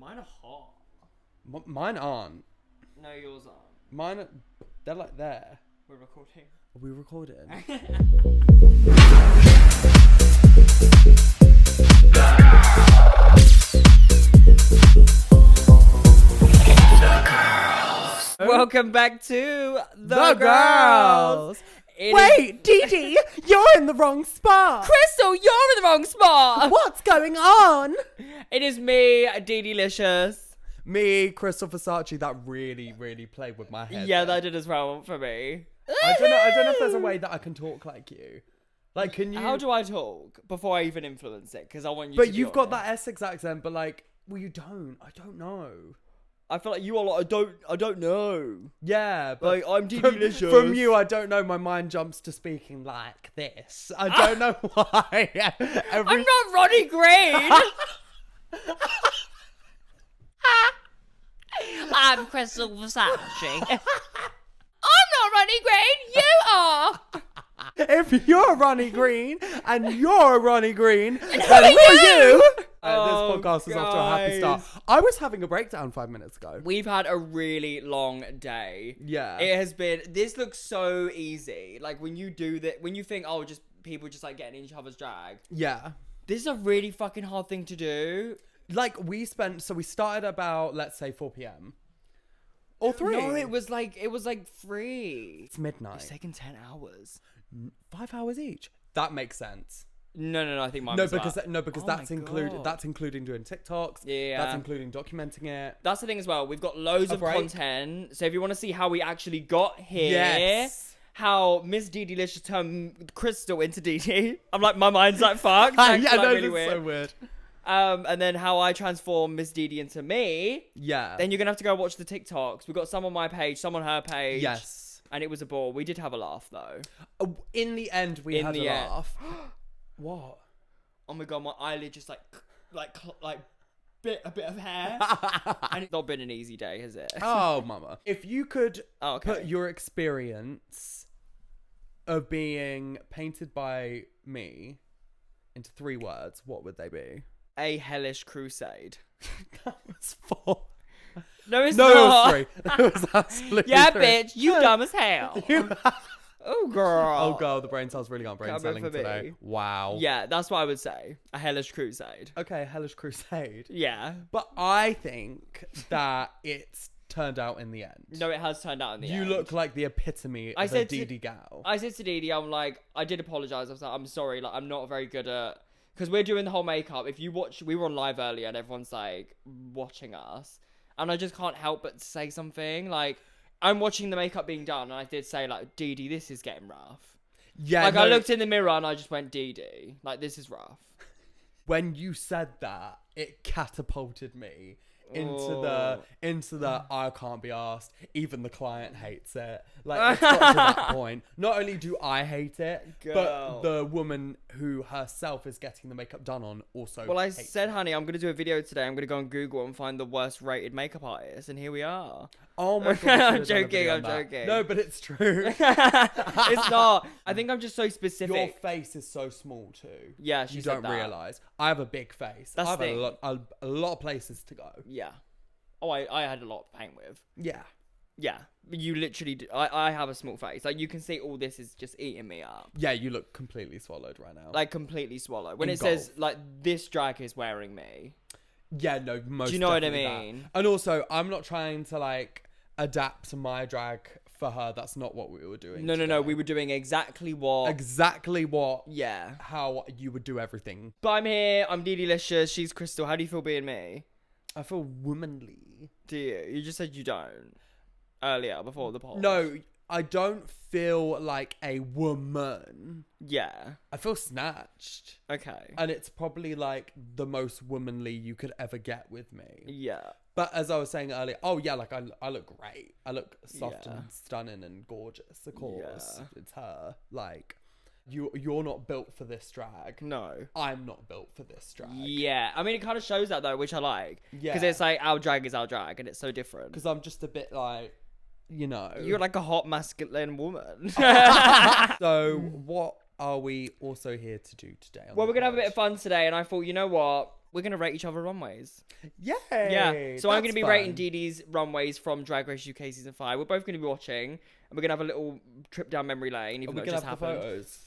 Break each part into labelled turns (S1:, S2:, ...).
S1: Mine are hot.
S2: Mine aren't.
S1: No, yours aren't.
S2: Mine, they're like there.
S1: We're recording.
S2: Are we recording?
S1: Welcome back to
S2: The Girls. Wait, DeDe, you're in the wrong spot.
S1: Krystal, you're in the wrong spot.
S2: What's going on?
S1: It is me, DeDe-licious.
S2: Me, Krystal Versace, that really played with my head.
S1: Yeah,
S2: there.
S1: that did as well for me.
S2: I don't know if there's a way that I can talk like you. Like, can you?
S1: How do I talk before I even influence it? Because I want you.
S2: But
S1: to
S2: you've
S1: be
S2: got
S1: honest.
S2: that Essex accent. But like, well, you don't. I don't know.
S1: I feel like you are like I don't know.
S2: Yeah, but
S1: Like I'm DeDe-licious.
S2: from you, I don't know. My mind jumps to speaking like this. I don't know why.
S1: I'm not Ronnie Green. I'm Krystal Versace. I'm not Ronnie Green. You are.
S2: If you're Ronnie Green and you're Ronnie Green, then who are you? This podcast is off to a happy start. I was having a breakdown 5 minutes ago.
S1: We've had a really long day.
S2: Yeah.
S1: It has been. This looks so easy. Like when you do that, when you think, oh, just people just like getting in each other's drag.
S2: Yeah.
S1: This is a really fucking hard thing to do.
S2: Like we started about, let's say 4 p.m. or 3.
S1: No, it was like 3.
S2: It's midnight.
S1: It's taken 10 hours.
S2: 5 hours each. That makes sense.
S1: No, I think mine
S2: No,
S1: was
S2: because
S1: that.
S2: because
S1: Oh
S2: that's
S1: my
S2: included.
S1: God.
S2: That's including doing TikToks.
S1: Yeah.
S2: That's including documenting it.
S1: That's the thing as well. We've got loads of
S2: break.
S1: content. So if you want to see how we actually got here,
S2: Yes.
S1: how Miss DeDe-licious turned Krystal into DeDe. I'm like, my mind's like fucked. Like,
S2: Yeah,
S1: like,
S2: no,
S1: really
S2: that's
S1: weird.
S2: so weird.
S1: And then how I transform Miss DeDe into me.
S2: Yeah.
S1: Then you're gonna have to go watch the TikToks. We've got some on my page, some on her page.
S2: Yes.
S1: And it was a ball. We did have a laugh though.
S2: In the end, we had a laugh. What?
S1: Oh my god, my eyelid just like bit a bit of hair. And it's not been an easy day, has it?
S2: Oh, mama. If you could
S1: Okay.
S2: put your experience of being painted by me into 3 words, what would they be?
S1: A hellish crusade.
S2: That was 4.
S1: No, it's
S2: No,
S1: not.
S2: it was 3. It was absolutely
S1: Yeah,
S2: 3.
S1: bitch, you dumb as hell. Oh, girl.
S2: Oh, girl, the brain cells really aren't brain
S1: Coming
S2: celling
S1: for
S2: today.
S1: me.
S2: Wow.
S1: Yeah, that's what I would say. A hellish crusade.
S2: Okay, Hellish Crusade.
S1: Yeah.
S2: But I think that it's turned out in the end.
S1: No, it has turned out in the end.
S2: You look like the epitome of a
S1: said to-
S2: DeDe gal.
S1: I said to DeDe, I'm like, I did apologise. I was like, I'm sorry, like, I'm not very good at... Because we're doing the whole makeup. If you watch... We were on live earlier and everyone's, like, watching us. And I just can't help but say something. Like, I'm watching the makeup being done and I did say, like, DeDe, this is getting rough.
S2: Yeah,
S1: Like,
S2: no,
S1: I looked in the mirror and I just went, DeDe, like, this is rough.
S2: when you said that, it catapulted me into
S1: Oh.
S2: the I can't be asked. Even the client hates it. Like, it's got to that point. Not only do I hate it,
S1: Girl.
S2: but the woman who herself is getting the makeup done on also
S1: Well, I
S2: hates
S1: said,
S2: it.
S1: honey, I'm going to do a video today. I'm going to go on Google and find the worst rated makeup artist. And here we are.
S2: Oh my God.
S1: I'm
S2: we should've done a
S1: joking,
S2: video
S1: I'm
S2: on that.
S1: joking.
S2: No, but it's true.
S1: It's not. I think I'm just so specific.
S2: Your face is so small too.
S1: Yeah, she
S2: You
S1: said
S2: don't
S1: that.
S2: realise. I have a big face.
S1: That's
S2: I have
S1: the thing.
S2: a lot of places to go.
S1: Yeah. Oh, I had a lot to paint with.
S2: Yeah.
S1: Yeah. You literally do. I have a small face. Like, you can see all this is just eating me up.
S2: Yeah, you look completely swallowed right now.
S1: Like, completely swallowed. When it
S2: Engulfed.
S1: says, like, this drag is wearing me.
S2: Yeah, no, most
S1: Do you know what I
S2: definitely that.
S1: mean?
S2: And also, I'm not trying to, like, adapt to my drag for her. That's not what we were doing.
S1: No.
S2: today.
S1: We were doing exactly what...
S2: Exactly
S1: Yeah.
S2: how you would do everything.
S1: But I'm here. I'm DeDe-licious. She's Krystal. How do you feel being me?
S2: I feel womanly.
S1: Do you? You just said you don't. Earlier, before the poll.
S2: No, I don't feel like a woman.
S1: Yeah.
S2: I feel snatched.
S1: Okay.
S2: And it's probably, like, the most womanly you could ever get with me.
S1: Yeah.
S2: But as I was saying earlier, oh yeah, like I look great. I look soft
S1: Yeah.
S2: and stunning and gorgeous. Of course,
S1: Yeah.
S2: it's her. Like, you're not built for this drag.
S1: No.
S2: I'm not built for this drag.
S1: Yeah. I mean, it kind of shows that, though, which I like.
S2: Yeah.
S1: Because it's like, our drag is our drag, and it's so different.
S2: Because I'm just a bit like, you know.
S1: You're like a hot, masculine woman.
S2: So what are we also here to do today?
S1: Well, we're going to have a bit of fun today, and I thought, you know what? We're going to rate each other runways.
S2: Yay!
S1: Yeah. So I'm going to be rating
S2: fun.
S1: DeDe's runways from Drag Race UK Season 5. We're both going to be watching, and we're going to have a little trip down memory lane, even though it just happened.
S2: Photos.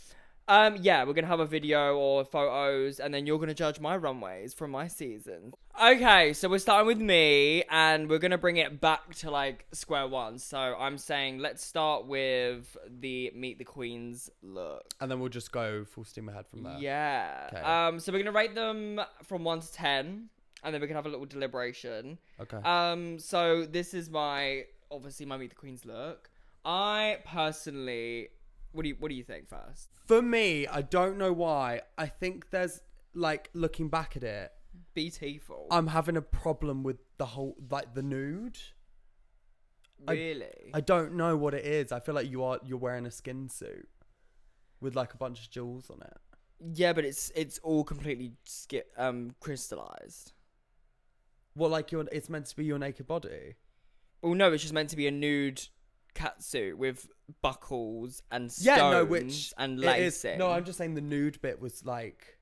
S1: Yeah, we're going to have a video or photos, and then you're going to judge my runways from my season. Okay, so we're starting with me, and we're going to bring it back to, like, square one. So I'm saying let's start with the Meet the Queens look.
S2: And then we'll just go full steam ahead from there.
S1: Yeah.
S2: Okay.
S1: So we're going to rate them from 1 to 10, and then we can have a little deliberation.
S2: Okay.
S1: So this is obviously my Meet the Queens look. I personally... What do you think first?
S2: For me, I don't know why. I think there's, like, looking back at it,
S1: beautiful.
S2: I'm having a problem with the whole, like, the nude.
S1: Really?
S2: I don't know what it is. I feel like you're wearing a skin suit with, like, a bunch of jewels on it.
S1: Yeah, but it's all completely crystallized.
S2: What, like, it's meant to be your naked body?
S1: Well, no, it's just meant to be a nude catsuit with buckles and stones and lacing.
S2: No, I'm just saying the nude bit was like,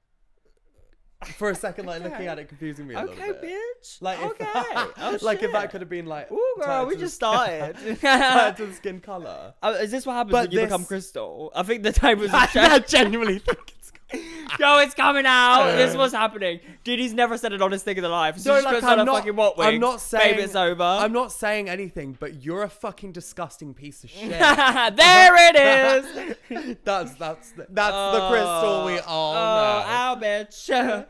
S2: for a second, like, looking at it, confusing me a little bit.
S1: Okay, bitch.
S2: Like,
S1: okay.
S2: Like, if that could have been like,
S1: ooh, girl, we just started.
S2: Tied to the skin color.
S1: Is this what happens when you become Krystal? I think the time was.
S2: I genuinely think it's.
S1: Yo, it's coming out. This was happening. DeDe's never said an honest thing in the life. So
S2: No, like, I'm not,
S1: fucking what wig.
S2: I'm not saying.
S1: Babe, it's over.
S2: I'm not saying anything, but you're a fucking disgusting piece of shit.
S1: There it is.
S2: That's the Krystal we all know.
S1: Ow, bitch.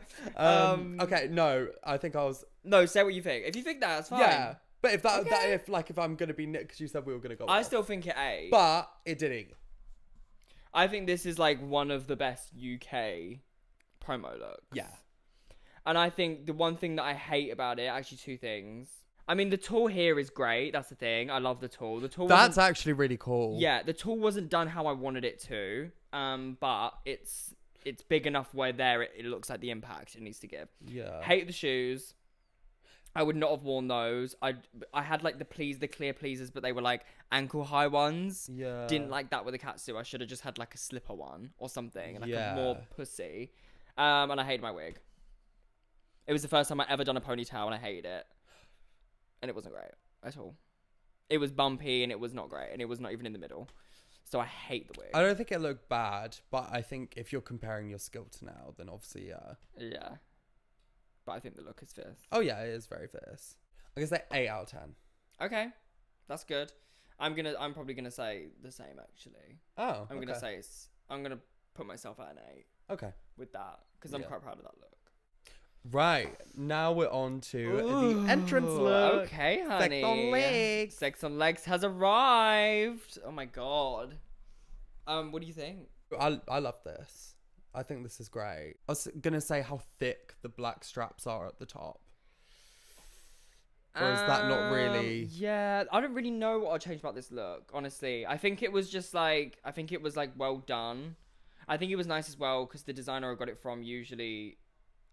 S2: Okay, no, I think I was.
S1: No, say what you think. If you think that, it's fine.
S2: Yeah, but if I'm gonna be because you said we were gonna go.
S1: I still think it A.
S2: But it didn't.
S1: I think this is like one of the best UK promo looks.
S2: Yeah.
S1: And I think the one thing that I hate about it, actually two things. I mean, the tool here is great. That's the thing. I love the tool.
S2: That's actually really cool.
S1: Yeah, the tool wasn't done how I wanted it to. But it's big enough where it looks like the impact it needs to give.
S2: Yeah.
S1: Hate the shoes. I would not have worn those. I had like the clear pleasers, but they were like ankle high ones.
S2: Yeah.
S1: Didn't like that with a catsuit. I should have just had like a slipper one or something, like
S2: Yeah.
S1: a more pussy. And I hated my wig. It was the first time I ever done a ponytail, and I hated it. And it wasn't great at all. It was bumpy, and it was not great, and it was not even in the middle. So I hate the wig.
S2: I don't think it looked bad, but I think if you're comparing your skill to now, then obviously, yeah.
S1: Yeah. But I think the look is fierce.
S2: Oh yeah, it is very fierce. I guess like 8 out of 10.
S1: Okay, that's good. I'm probably gonna say the same actually.
S2: Oh,
S1: I'm gonna put myself at an 8.
S2: Okay.
S1: With that, because I'm quite proud of that look.
S2: Right, now we're on to the entrance look.
S1: Okay, honey.
S2: Sex on legs.
S1: Sex on legs has arrived. Oh my god. What do you think?
S2: I love this. I think this is great. I was gonna say how thick the black straps are at the top. Or is that not really?
S1: Yeah, I don't really know what I'll change about this look, honestly. I think it was well done. I think it was nice as well because the designer I got it from usually,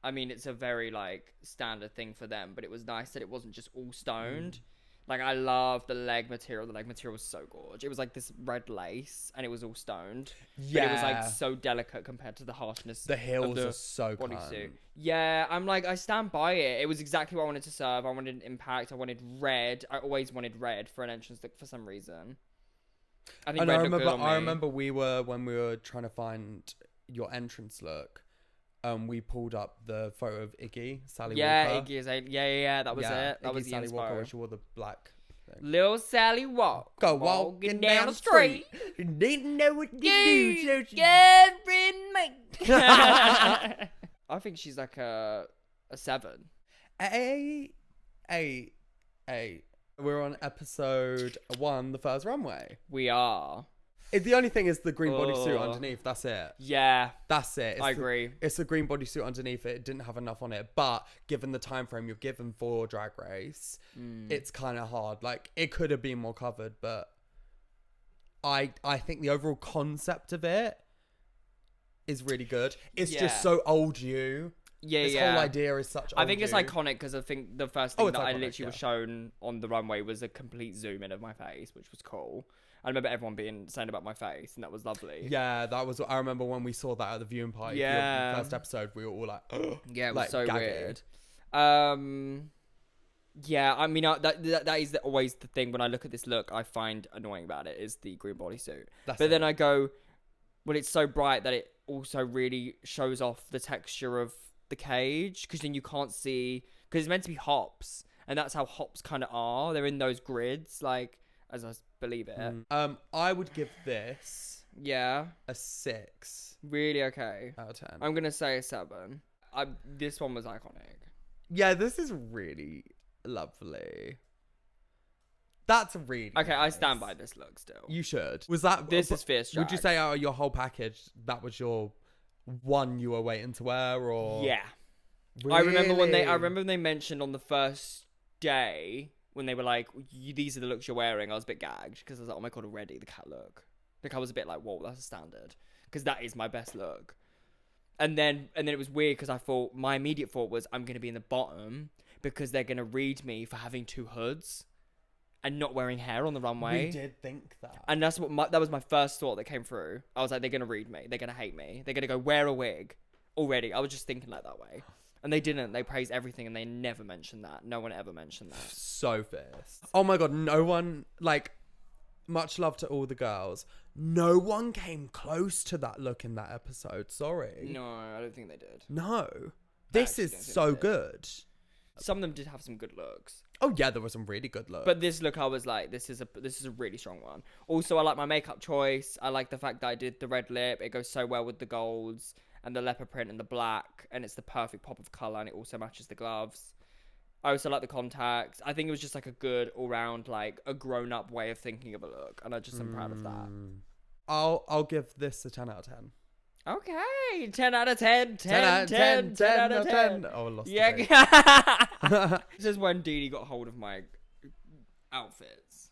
S1: I mean, it's a very like standard thing for them, but it was nice that it wasn't just all stoned. Like, I love the leg material. The leg material was so gorgeous. It was like this red lace, and it was all stoned.
S2: Yeah.
S1: But it was like so delicate compared to the harshness.
S2: The heels
S1: of the
S2: are so
S1: bodysuit. Yeah, I stand by it. It was exactly what I wanted to serve. I wanted an impact. I wanted red. I always wanted red for an entrance look for some reason. I think red looked good on me.
S2: I remember when we were trying to find your entrance look. We pulled up the photo of Sally Walker.
S1: Iggy is yeah, that was it. That was the
S2: Sally
S1: inspo.
S2: Walker, where she wore the black thing.
S1: Little Sally Walker
S2: walking down the street. Didn't know what to do, so she...
S1: I think she's like a 7.
S2: We're on episode 1, the first runway.
S1: We are.
S2: The only thing is the green bodysuit underneath. That's it.
S1: Yeah.
S2: That's it.
S1: I agree.
S2: It's the green bodysuit underneath it. It didn't have enough on it. But given the time frame you're given for Drag Race, it's kind of hard. Like, it could have been more covered, but I think the overall concept of it is really good. It's just so old you.
S1: Yeah,
S2: this whole idea is such
S1: I think it's iconic because I think the first thing that I
S2: iconic,
S1: literally was shown on the runway was a complete zoom in of my face, which was cool. I remember everyone saying about my face, and that was lovely.
S2: Yeah, that was. I remember when we saw that at the viewing party.
S1: Yeah.
S2: For the first episode, we were all like,
S1: yeah, it was
S2: like,
S1: so
S2: gagging.
S1: weird. Yeah, I mean, that is always the thing when I look at this look I find annoying about it is the green bodysuit. Then I go, well, it's so bright that it also really shows off the texture of the cage, because then you can't see, because it's meant to be hops, and that's how hops kind of are. They're in those grids, like, as I believe it.
S2: I would give this
S1: Yeah.
S2: a 6.
S1: Really? Okay.
S2: Out of 10.
S1: I'm gonna say a 7. This one was iconic.
S2: Yeah, this is really lovely. That's really
S1: Okay, I
S2: nice.
S1: stand by this look still.
S2: You should. Was that
S1: This is fierce drag.
S2: Would you say out of your whole package, that was your one you were waiting to wear, or?
S1: Yeah.
S2: Really?
S1: I remember when they mentioned on the first day when they were like, "These are the looks you're wearing." I was a bit gagged because I was like, "Oh my god, already the cat look." Like, I was a bit like, "Whoa, that's a standard," because that is my best look. And then it was weird because I thought my immediate thought was I'm gonna be in the bottom because they're gonna read me for having 2 hoods and not wearing hair on the runway.
S2: We did think that.
S1: And that was my first thought that came through. I was like, they're going to read me. They're going to hate me. They're going to go, wear a wig already. I was just thinking like that way. And they didn't. They praised everything and they never mentioned that. No one ever mentioned that.
S2: So fierce. Oh my god, no one, like, much love to all the girls. No one came close to that look in that episode. Sorry.
S1: No, I don't think they did.
S2: No. This
S1: actually
S2: is
S1: don't think
S2: so
S1: they did.
S2: good.
S1: Some of them did have some good looks.
S2: Oh yeah, there were some really good looks.
S1: But this look, I was like, this is a really strong one. Also, I like my makeup choice. I like the fact that I did the red lip. It goes so well with the golds and the leopard print and the black. And it's the perfect pop of colour. And it also matches the gloves. I also like the contacts. I think it was just like a good all-round, like a grown-up way of thinking of a look. And I just am proud of that.
S2: I'll give this a 10 out of 10.
S1: Okay, 10 out of 10, 10 out of 10.
S2: Oh, I lost
S1: Yeah.
S2: the
S1: This is when DeDe got hold of my outfits.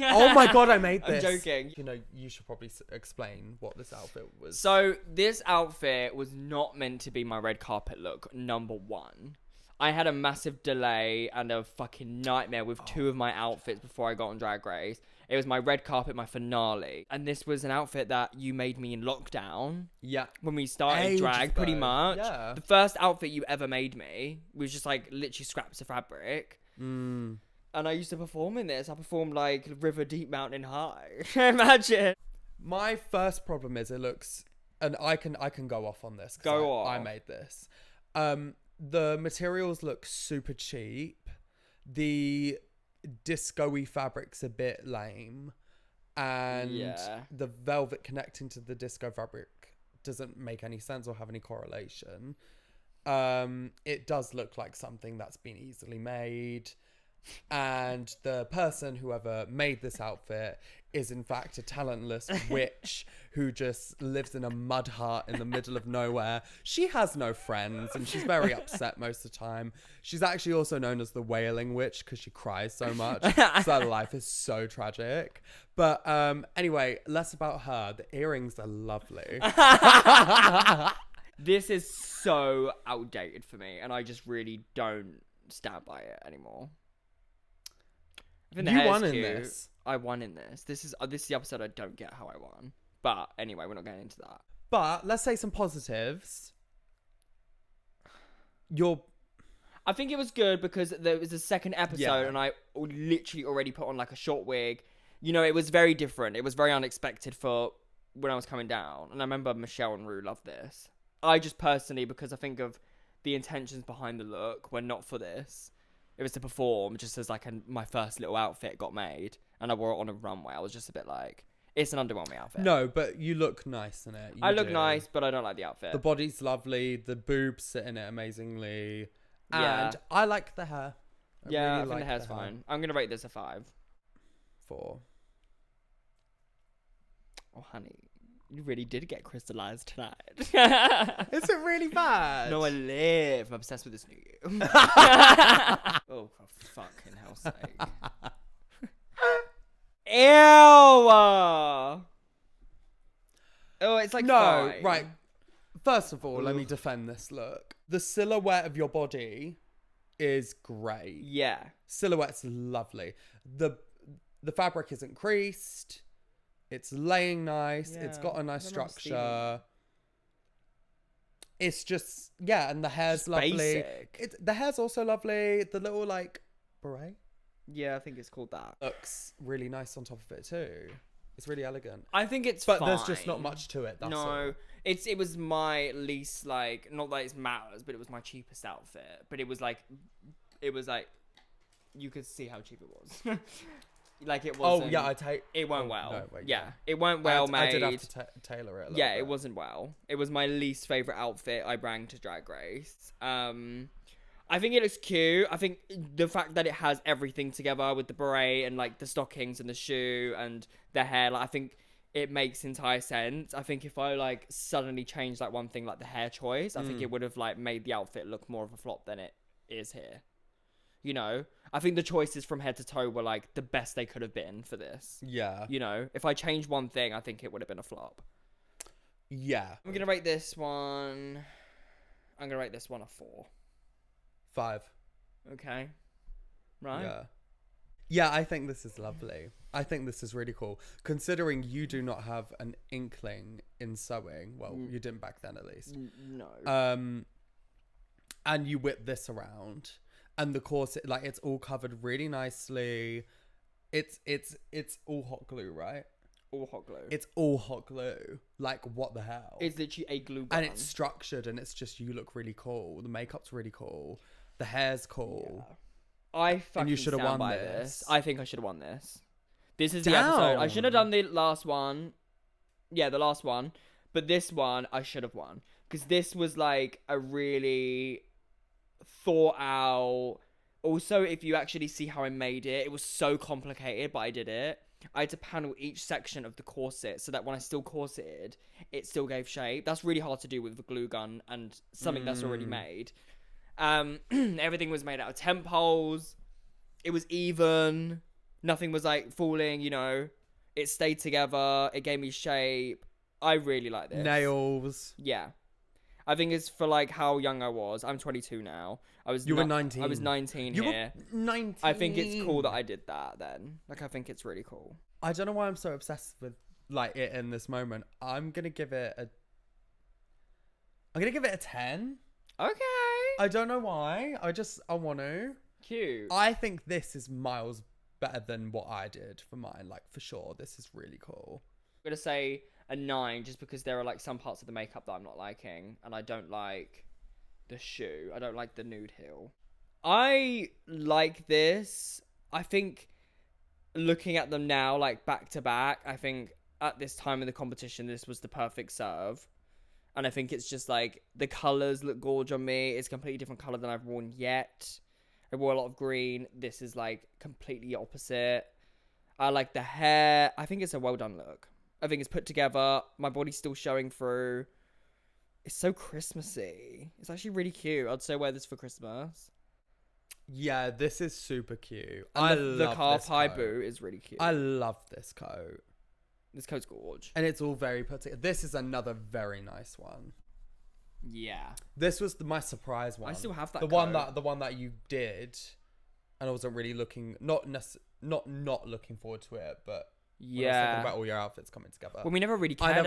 S2: Oh my god, I made
S1: I'm
S2: this.
S1: joking.
S2: You know, you should probably explain what this outfit was.
S1: So this outfit was not meant to be my red carpet look, number 1. I had a massive delay and a fucking nightmare with 2 of my outfits before I got on Drag Race. It was my red carpet, my finale. And this was an outfit that you made me in lockdown.
S2: Yeah.
S1: When we started
S2: Ages
S1: drag, pretty
S2: ago.
S1: much.
S2: Yeah.
S1: The first outfit you ever made me was just like literally scraps of fabric. And I used to perform in this. I performed like River Deep Mountain High. Imagine.
S2: My first problem is it looks, and I can go off on this.
S1: Go off.
S2: I made this. The materials look super cheap. The disco-y fabric's a bit lame, and the velvet connecting to the disco fabric doesn't make any sense or have any correlation. It does look like something that's been easily made, and the person, whoever made this outfit, is in fact a talentless witch who just lives in a mud hut in the middle of nowhere. She has no friends and she's very upset most of the time. She's actually also known as the Wailing Witch because she cries so much. So her life is so tragic. But anyway, less about her. The earrings are lovely.
S1: This is so outdated for me, and I just really don't stand by it anymore. I think the
S2: You
S1: hair's
S2: won in
S1: cute.
S2: this.
S1: I won in this. This is the episode I don't get how I won. But anyway, we're not getting into that.
S2: But let's say some positives.
S1: I think it was good because there was a second episode
S2: Yeah.
S1: and I literally already put on like a short wig. You know, it was very different. It was very unexpected for when I was coming down. And I remember Michelle and Rue loved this. I just personally, because I think of the intentions behind the look, were not for this. It was to perform just as like my first little outfit got made and I wore it on a runway. I was just a bit like, it's an underwhelming outfit.
S2: No, but you look nice in it.
S1: I look nice, but I don't like the outfit.
S2: The body's lovely. The boobs sit in it amazingly.
S1: Yeah.
S2: And I like the hair.
S1: I
S2: really
S1: think
S2: like
S1: the hair's fine. I'm going to rate this a 5.
S2: 4.
S1: Oh, honey, you really did get crystallized tonight.
S2: Is it really bad?
S1: No, I live. I'm obsessed with this new you. Oh, for fucking hell's sake. Ew! Oh, it's like
S2: No,
S1: fine.
S2: right. First of all, let me defend this look. The silhouette of your body is great.
S1: Yeah.
S2: Silhouette's lovely. the fabric isn't creased. It's laying nice. It's got a nice structure. It's just, yeah, and the hair's
S1: just
S2: lovely.
S1: Basic.
S2: The hair's also lovely. The little, like, beret.
S1: Yeah, I think it's called that.
S2: Looks really nice on top of it, too. It's really elegant.
S1: I think it's
S2: But
S1: fine.
S2: there's just not much to it, that's all.
S1: It was my least, like, not that it matters, but it was my cheapest outfit. But it was like, you could see how cheap it was. Like, it wasn't.
S2: Oh, yeah,
S1: it went well.
S2: No, wait,
S1: yeah, it went well made.
S2: I did have to tailor it a little bit.
S1: It wasn't well. It was my least favourite outfit I brought to Drag Race. I think it looks cute. I think the fact that it has everything together with the beret and, like, the stockings and the shoe and the hair, like, I think it makes entire sense. I think if I, like, suddenly changed, like, one thing, like the hair choice, I think it would have, like, made the outfit look more of a flop than it is here. You know? I think the choices from head to toe were, like, the best they could have been for this.
S2: Yeah.
S1: You know? If I changed one thing, I think it would have been a flop.
S2: Yeah.
S1: I'm going to rate this one... I'm going to rate this one a 4.
S2: 5.
S1: Okay. Right?
S2: Yeah. Yeah, I think this is lovely. I think this is really cool. Considering you do not have an inkling in sewing. Well, you didn't back then, at least.
S1: No.
S2: And you whip this around. And the corset, like, it's all covered really nicely. It's all hot glue, right?
S1: All hot glue.
S2: It's all hot glue. Like, what the hell?
S1: It's literally a glue gun.
S2: And it's structured, and it's just, you look really cool. The makeup's really cool. The hair's cool.
S1: Yeah. I fucking
S2: you should have won
S1: by
S2: this.
S1: I think I should have won this. This is the episode. I should have done the last one. Yeah, the last one. But this one, I should have won. Because this was, like, a really thought out. Also, if you actually see how I made it, it was so complicated, but I did it. I had to panel each section of the corset so that when I still corseted, it still gave shape. That's really hard to do with a glue gun and something that's already made. Everything was made out of temp holes. It was even. Nothing was, like, falling, you know. It stayed together. It gave me shape. I really like this.
S2: Nails.
S1: Yeah. I think it's for, like, how young I was. I'm 22 now.
S2: You were 19.
S1: I was 19
S2: you
S1: here.
S2: Were 19.
S1: I think it's cool that I did that then. Like, I think it's really cool.
S2: I don't know why I'm so obsessed with, like, it in this moment. I'm going to give it a 10.
S1: Okay.
S2: I don't know why. I want to.
S1: Cute.
S2: I think this is miles better than what I did for mine. Like, for sure. This is really cool.
S1: I'm going to say a 9 just because there are, like, some parts of the makeup that I'm not liking. And I don't like the shoe. I don't like the nude heel. I like this. I think looking at them now, like, back to back, I think at this time in the competition, this was the perfect serve. And I think it's just, like, the colours look gorgeous on me. It's a completely different colour than I've worn yet. I wore a lot of green. This is, like, completely opposite. I like the hair. I think it's a well done look. I think it's put together. My body's still showing through. It's so Christmassy. It's actually really cute. I'd say wear this for Christmas.
S2: Yeah, this is super cute.
S1: And the calf high boot is really cute.
S2: I love this coat.
S1: This coat's gorgeous.
S2: And it's all very put together. This is another very nice one.
S1: Yeah.
S2: This was my surprise one.
S1: I still have that
S2: the
S1: coat.
S2: one that you did, and I wasn't really looking not looking forward to it, but when I was thinking about all your outfits coming together.
S1: Well, we never really cared.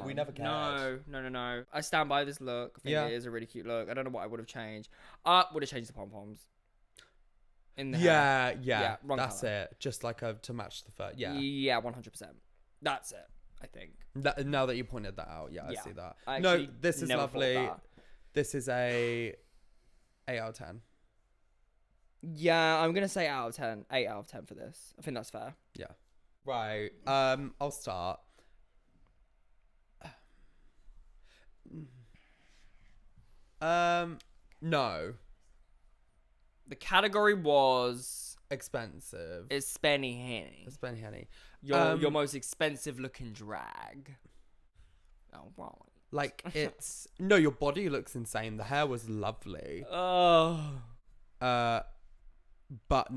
S2: We never cared.
S1: No. I stand by this look. I think it is a really cute look. I don't know what I would have changed. Would have changed the pom poms. In the hair.
S2: Yeah. That's
S1: colour.
S2: it. Just like to match the fur. Yeah.
S1: Yeah, 100%. That's it. I think.
S2: Now that you pointed that out, I see that.
S1: No,
S2: this is lovely. This is a 8 out of 10.
S1: Yeah, I'm gonna say 8 out of 10 for this. I think that's fair.
S2: Yeah. Right. I'll start. No.
S1: The category was
S2: expensive.
S1: It's Spenny Henny.
S2: Spenny Henny.
S1: Your most expensive looking drag. Oh wow.
S2: Like it's no, your body looks insane. The hair was lovely.
S1: Oh.
S2: But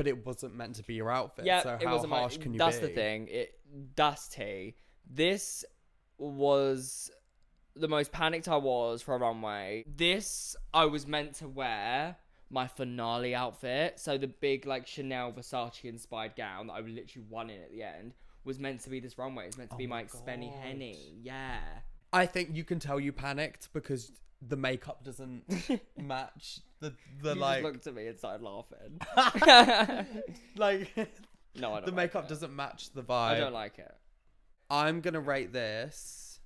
S2: it wasn't meant to be your outfit.
S1: Yeah,
S2: so
S1: it
S2: how
S1: wasn't
S2: harsh can you
S1: That's
S2: be?
S1: the thing. That's tea. This was the most panicked I was for a runway. This I was meant to wear my finale outfit. So the big like Chanel Versace inspired gown that I literally won in at the end was meant to be this runway. It's meant to be my Spenny Henny. Yeah.
S2: I think you can tell you panicked because the makeup doesn't match the
S1: You
S2: like.
S1: just looked at me and started laughing.
S2: Like
S1: No, I don't.
S2: the
S1: like
S2: makeup
S1: it.
S2: doesn't match the vibe.
S1: I don't like it.
S2: I'm gonna rate this.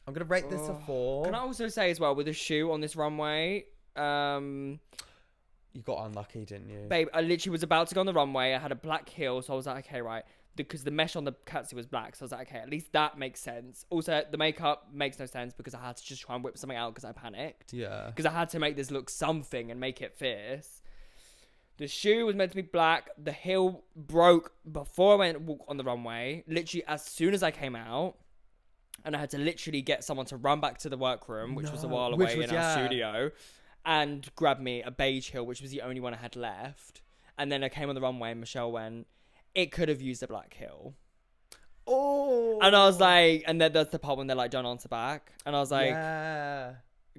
S2: I'm gonna rate this a 4.
S1: Can I also say as well with the shoe on this runway,
S2: You got unlucky, didn't you?
S1: babe, I literally was about to go on the runway. I had a black heel, so I was like, okay, right. Because the mesh on the catsuit was black, so I was like, okay, at least that makes sense. Also, the makeup makes no sense because I had to just try and whip something out because I panicked.
S2: Yeah.
S1: Because I had to make this look something and make it fierce. The shoe was meant to be black. The heel broke before I went walk on the runway. Literally, as soon as I came out. And I had to literally get someone to run back to the workroom, which was a while away in our studio, and grab me a beige heel, which was the only one I had left. And then I came on the runway and Michelle went, it could have used a black heel.
S2: Oh.
S1: And I was like, and then that's the part when they're like, don't answer back. And I was like,
S2: yeah.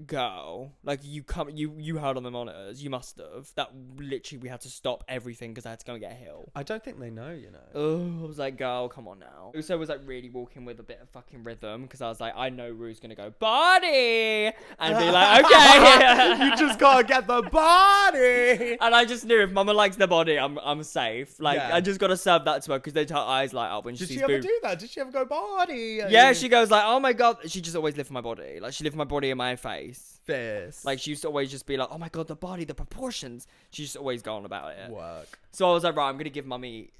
S1: Girl, like you heard on the monitors, you must have. That literally we had to stop everything because I had to go and get a heel.
S2: I don't think they know, you know.
S1: Oh, I was like, girl, come on now. Also was like really walking with a bit of fucking rhythm because I was like, I know Rue's gonna go body and be like, okay.
S2: You just gotta get the body.
S1: And I just knew if Mama likes the body, I'm safe. Like
S2: Yeah.
S1: I just gotta serve that to her because her eyes light up when she
S2: Did
S1: sees
S2: she ever
S1: boob.
S2: do that? Did she ever go body?
S1: Yeah, she goes like, oh my god. She just always lived for my body. Like she lived for my body and my face.
S2: Fierce.
S1: Like she used to always just be like, oh my god, the body, the proportions. She used to always go on about it.
S2: Work.
S1: So I was like, right, I'm gonna give Mummy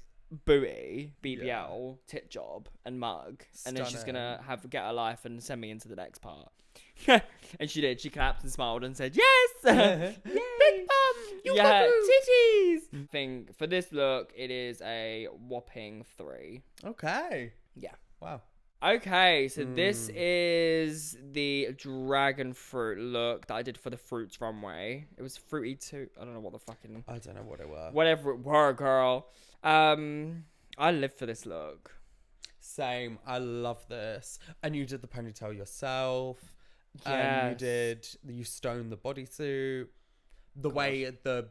S1: booty, BBL, tit job, and mug, and then she's gonna get her life and send me into the next part. And she did. She clapped and smiled and said, yes,
S2: Big bum, you
S1: yeah,
S2: wahoo.
S1: titties. Thing for this look, it is a whopping 3.
S2: Okay.
S1: Yeah.
S2: Wow.
S1: Okay, so this is the dragon fruit look that I did for the Fruits runway. It was fruity too. I don't know what the fucking...
S2: I don't know what it were.
S1: Whatever it were, girl. I live for this look.
S2: Same. I love this. And you did the ponytail yourself.
S1: Yes.
S2: And you stoned the bodysuit. The way the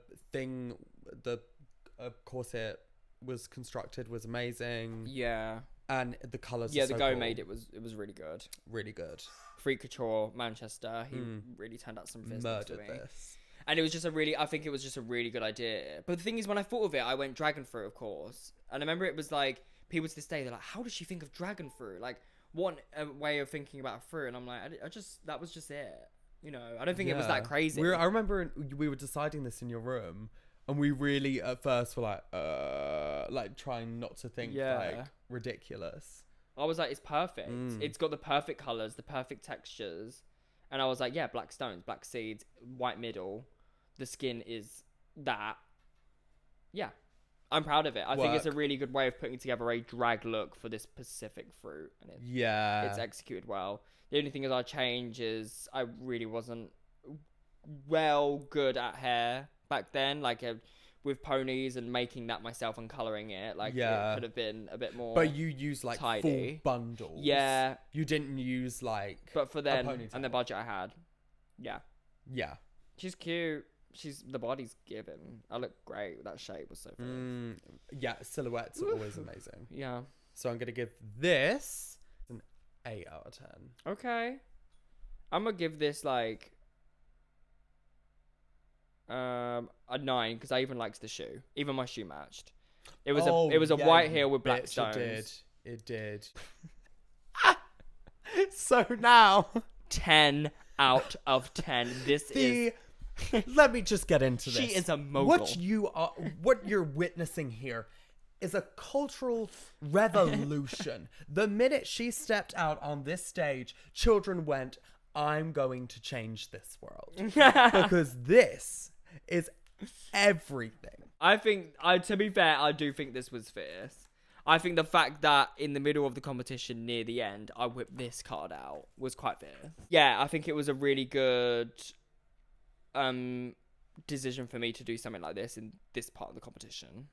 S2: corset was constructed was amazing.
S1: Yeah.
S2: And the colours
S1: Yeah,
S2: are
S1: the
S2: so
S1: Go
S2: cool.
S1: made it was really good.
S2: Really good.
S1: Freak Couture, Manchester. He really turned out some business
S2: Murdered
S1: to me.
S2: this.
S1: And it was just I think it was just a really good idea. But the thing is, when I thought of it, I went dragon fruit, of course. And I remember it was like, people to this day, they're like, how does she think of dragon fruit? Like, what way of thinking about fruit? And I'm like, that was just it. You know, I don't think it was that crazy.
S2: I remember we were deciding this in your room. And we really, at first, were like trying not to think, like, ridiculous.
S1: I was like, it's perfect. It's got the perfect colours, the perfect textures. And I was like, yeah, black stones, black seeds, white middle. The skin is that. Yeah. I'm proud of it. I think it's a really good way of putting together a drag look for this specific fruit. And it's executed well. The only thing is I change is I really wasn't good at hair back then. Like with ponies and making that myself and colouring it. Like it could have been a bit more
S2: But you use like
S1: tidy.
S2: full bundles.
S1: Yeah.
S2: You didn't use like
S1: But for then and the budget I had. Yeah.
S2: Yeah.
S1: She's cute. The body's given. I look great. That shape was so good.
S2: Yeah, silhouettes are always amazing.
S1: Yeah.
S2: So I'm gonna give this an 8 out of 10.
S1: Okay. I'm gonna give this like a 9 because I even liked the shoe. Even my shoe matched. It was a white heel with black stones.
S2: It did. So now
S1: 10 out of 10.
S2: Let me just get into this.
S1: She is a mogul.
S2: What you're witnessing here is a cultural revolution. The minute she stepped out on this stage, children went, I'm going to change this world. Because this is everything.
S1: I think, to be fair, I do think this was fierce. I think the fact that in the middle of the competition near the end, I whipped this card out was quite fierce. Yeah, I think it was a really good decision for me to do something like this in this part of the competition.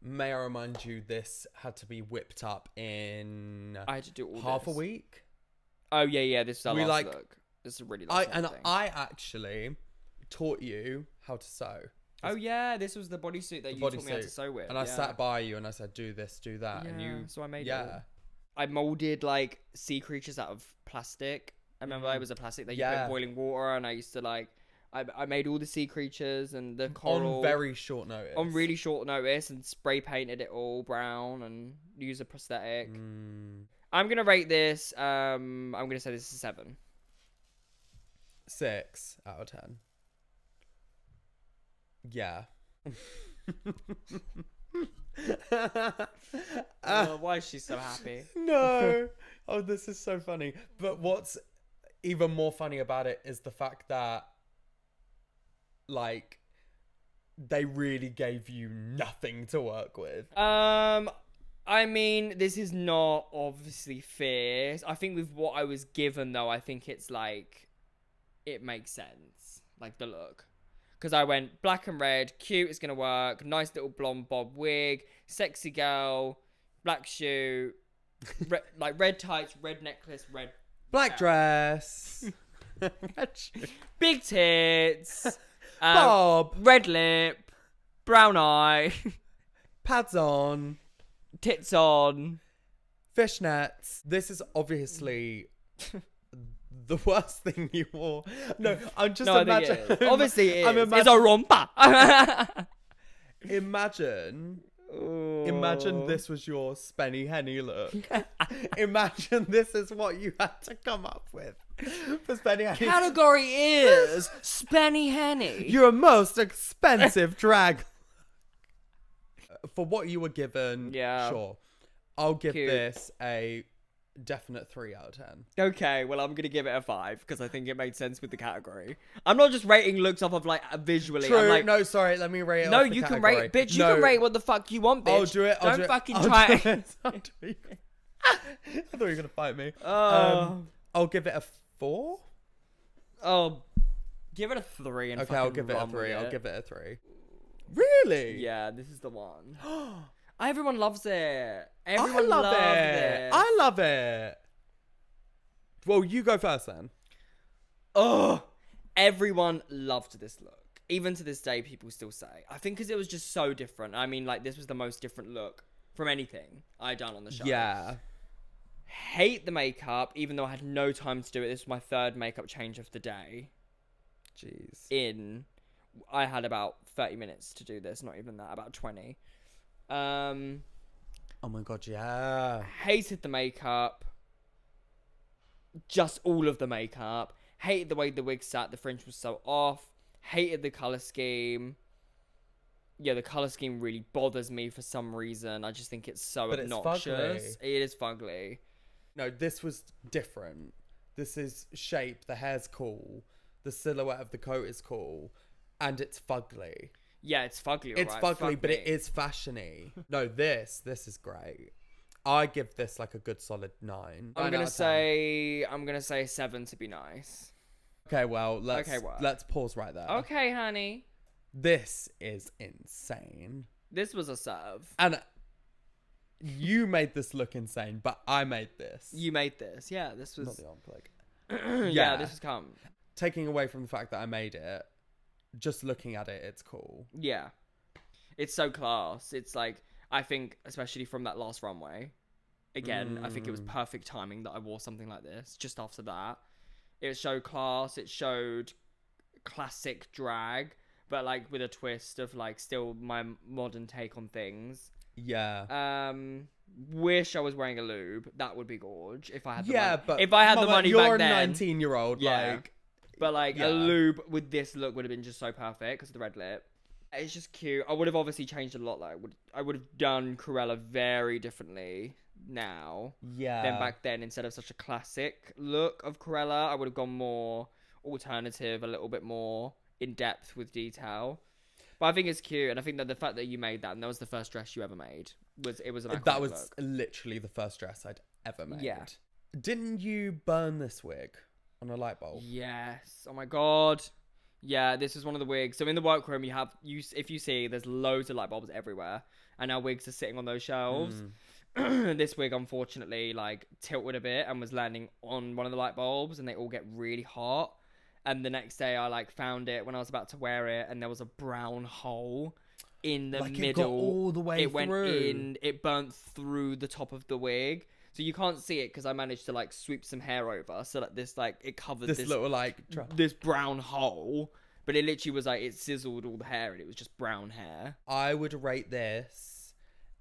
S2: May I remind you, this had to be whipped up in
S1: I had to do all
S2: half a week.
S1: Oh yeah, this was our last look. This is a really last thing.
S2: I actually taught you how to sew.
S1: Oh yeah, this was the bodysuit that you taught me how to sew with.
S2: And I sat by you and I said, do this, do that. And you...
S1: So I made it.
S2: Yeah.
S1: I molded like sea creatures out of plastic. I remember it was a plastic that you put in boiling water, and I used to like... I made all the sea creatures and the coral.
S2: On very short notice.
S1: On really short notice, and spray painted it all brown and used a prosthetic. I'm going to rate this... I'm going to say this is a 7.
S2: 6 out of 10. Yeah.
S1: Why is she so happy?
S2: No. Oh, this is so funny. But what's even more funny about it is the fact that, like, they really gave you nothing to work with.
S1: I mean, this is not obviously fierce. I think with what I was given, though, I think it's like, it makes sense. Like, the look. Because I went black and red, cute, it's going to work, nice little blonde bob wig, sexy girl, black shoe, like red tights, red necklace, red...
S2: Black dress.
S1: Big tits.
S2: Bob.
S1: Red lip. Brown eye.
S2: Pads on.
S1: Tits on.
S2: Fishnets. This is obviously... the worst thing you wore. No, I'm just imagining.
S1: Obviously, it is. It's a romper.
S2: Imagine this was your Spenny Henny look. Imagine this is what you had to come up with for Spenny Henny.
S1: Category is Spenny Henny.
S2: Your most expensive drag. For what you were given, sure. I'll give this a definite 3 out of 10.
S1: Okay, well, I'm gonna give it a 5 because I think it made sense with the category. I'm not just rating looks off of like visually.
S2: True.
S1: I'm like,
S2: no, sorry. Let me rate it.
S1: No,
S2: off the
S1: you
S2: category.
S1: can rate, bitch. You can rate what the fuck you want, bitch.
S2: I'll do it.
S1: Don't fucking try.
S2: I thought you were gonna fight me. I'll give it a 4.
S1: Oh, give it a 3.
S2: Okay, I'll give it a 3. I'll give it a 3. Really?
S1: Yeah, this is the one. Everyone loves it.
S2: Everyone loves it. I love it. Well, you go first then.
S1: Oh, everyone loved this look. Even to this day, people still say. I think because it was just so different. I mean, like, this was the most different look from anything I done on the show.
S2: Yeah.
S1: Hate the makeup, even though I had no time to do it. This was my 3rd makeup change of the day.
S2: Jeez.
S1: I had about 30 minutes to do this. Not even that. About 20.
S2: Oh my god, yeah.
S1: Hated the makeup. Just all of the makeup. Hated the way the wig sat. The fringe was so off. Hated the colour scheme. Yeah, the colour scheme really bothers me for some reason. I just think it's so obnoxious. It is fugly.
S2: No, this was different. This is shape. The hair's cool. The silhouette of the coat is cool. And it's fugly.
S1: Yeah, it's fugly.
S2: It's fugly, but it is fashiony. No, this is great. I give this like a good solid 9.
S1: I'm gonna say 7 to be nice.
S2: Okay, well, let's pause right there.
S1: Okay, honey.
S2: This is insane.
S1: This was a serve.
S2: And you made this look insane, but I made this.
S1: You made this. Yeah, this was...
S2: Not the arm plug.
S1: Yeah, this was calm.
S2: Taking away from the fact that I made it, just looking at it, it's cool.
S1: Yeah. It's so class. It's like, I think, especially from that last runway, again, I think it was perfect timing that I wore something like this just after that. It showed class. It showed classic drag, but like with a twist of like still my modern take on things.
S2: Yeah.
S1: Wish I was wearing a lube. That would be gorge if I had the
S2: money.
S1: But if I had the money back then.
S2: You're a 19-year-old, like...
S1: But like a lube with this look would have been just so perfect because of the red lip. It's just cute. I would have obviously changed a lot. Like I would have done Cruella very differently now than back then. Instead of such a classic look of Cruella, I would have gone more alternative, a little bit more in depth with detail. But I think it's cute, and I think that the fact that you made that, and that was the first dress you ever made, it was an iconic
S2: that was
S1: look.
S2: Literally the first dress I'd ever made.
S1: Yeah.
S2: Didn't you burn this wig on a light bulb?
S1: Yes. Oh my god. Yeah, this is one of the wigs. So in the workroom, if you see, there's loads of light bulbs everywhere, and our wigs are sitting on those shelves. This wig, unfortunately, like tilted a bit and was landing on one of the light bulbs, and they all get really hot. And the next day I like found it when I was about to wear it, and there was a brown hole in the middle.
S2: It got all the way
S1: it
S2: through.
S1: went in, it burnt through the top of the wig. So you can't see it because I managed to like sweep some hair over so that this like it covered this
S2: little like
S1: this brown hole. But it literally was like it sizzled all the hair and it was just brown hair.
S2: I would rate this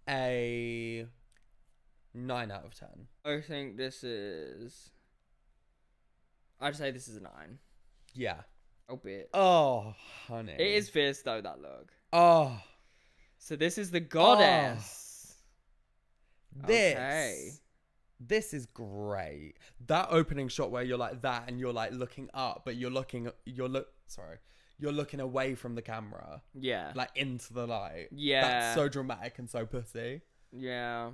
S2: a 9 out of 10.
S1: I think this is. I'd say this is a 9.
S2: Yeah.
S1: A bit.
S2: Oh, honey.
S1: It is fierce though, that look.
S2: Oh.
S1: So this is the goddess.
S2: This.
S1: Okay.
S2: This is great. That opening shot where you're like that and you're like looking up, but you're looking away from the camera.
S1: Yeah.
S2: Like into the light.
S1: Yeah.
S2: That's so dramatic and so pussy.
S1: Yeah.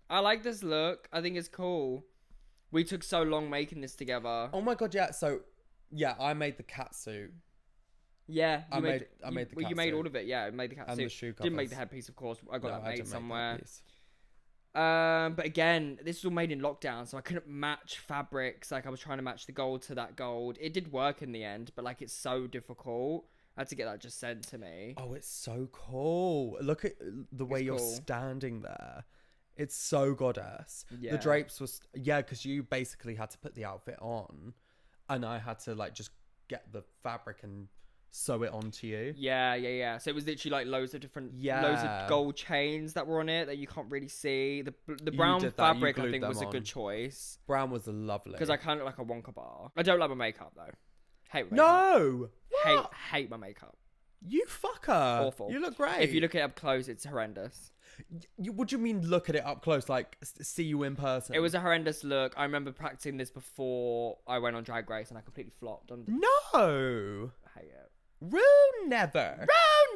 S1: I like this look. I think it's cool. We took so long making this together.
S2: Oh my god, yeah. So, yeah, I made the cat suit.
S1: Yeah,
S2: I made the cat
S1: you made
S2: suit.
S1: all of it. Yeah, I made the cat
S2: And
S1: suit.
S2: the shoe
S1: Didn't make
S2: covers.
S1: the headpiece, of course. I got
S2: No,
S1: that
S2: I
S1: made
S2: didn't make
S1: somewhere.
S2: that piece.
S1: But again, this was all made in lockdown, so I couldn't match fabrics. Like I was trying to match the gold to that gold. It did work in the end, but like it's so difficult. I had to get that just sent to me.
S2: Oh, it's so cool. Look at the way you're
S1: cool.
S2: standing there. It's so goddess.
S1: Yeah.
S2: The drapes was, because you basically had to put the outfit on and I had to like just get the fabric and sew it onto you.
S1: Yeah. So it was literally like loads of gold chains that were on it that you can't really see. The brown
S2: did that. You
S1: fabric I
S2: glued
S1: think
S2: them
S1: was a
S2: on.
S1: good choice
S2: Brown was lovely.
S1: because I kind of look like a Wonka bar. I don't like my makeup though. Hate my makeup.
S2: No! What?
S1: Hate my makeup.
S2: You fucker.
S1: Awful.
S2: You look great.
S1: If you look it up close, it's horrendous.
S2: What do you mean look at it up close? Like see you in person?
S1: It was a horrendous look. I remember practicing this before I went on Drag Race and I completely flopped.
S2: No!
S1: I hate it.
S2: Rude never.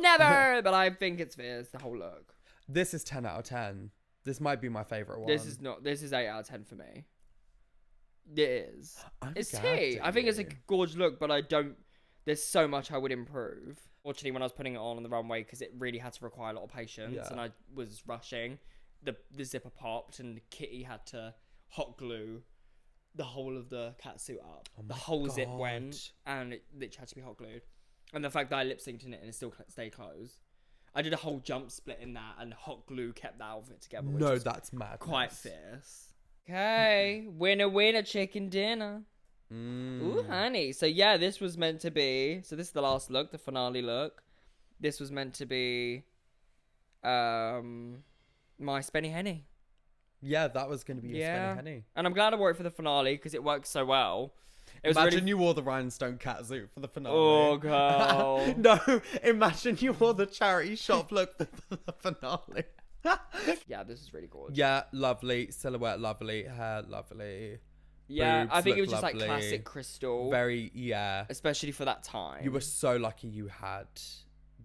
S1: Never! But I think it's fierce, the whole look.
S2: This is 10 out of 10. This might be my favourite one.
S1: This is 8 out of 10 for me. It is. It's
S2: gagged
S1: tea.
S2: at
S1: I think it's a
S2: you.
S1: gorgeous look, but there's so much I would improve. Fortunately, when I was putting it on the runway, because it really had to require a lot of patience,
S2: Yeah.
S1: and I was rushing, the zipper popped, and Kitty had to hot glue the whole of the catsuit up.
S2: Oh
S1: the
S2: my
S1: whole zip
S2: God.
S1: went, and it literally had to be hot glued. And the fact that I lip synced in it and it still stayed closed. I did a whole jump split in that, and hot glue kept that outfit together. Which
S2: No,
S1: was
S2: that's mad.
S1: quite fierce. Okay, winner, chicken dinner. Ooh, honey. So yeah, this was meant to be. So this is the last look, the finale look. This was meant to be, my Spenny Henny.
S2: Yeah, that was going to be your Spenny Henny.
S1: And I'm glad I wore it for the finale because it worked so well. It was
S2: Imagine
S1: really...
S2: you wore the rhinestone catsuit for the finale.
S1: Oh, girl.
S2: No, imagine you wore the charity shop look for the finale.
S1: Yeah, this is really gorgeous.
S2: Yeah, lovely. Silhouette, lovely. Hair, lovely.
S1: Yeah,
S2: Boobs
S1: I think it
S2: look
S1: was just
S2: lovely.
S1: like classic Krystal.
S2: Very, yeah.
S1: Especially for that time.
S2: You were so lucky you had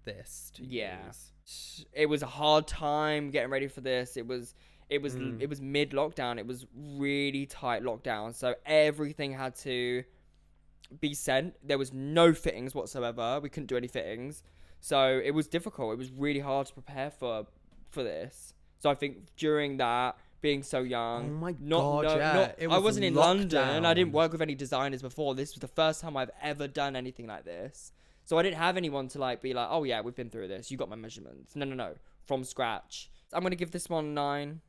S2: this to
S1: Yeah.
S2: use.
S1: It was a hard time getting ready for this. It was mid lockdown. It was really tight lockdown. So everything had to be sent. There was no fittings whatsoever. We couldn't do any fittings. So it was difficult. It was really hard to prepare for this. So I think during that, being so young,
S2: Oh my God, yeah. It
S1: I
S2: was
S1: wasn't in London.
S2: lockdown.
S1: I didn't work with any designers before. This was the first time I've ever done anything like this. So I didn't have anyone to like be like, oh yeah, we've been through this. You got my measurements. No. From scratch. I'm going to give this one a 9.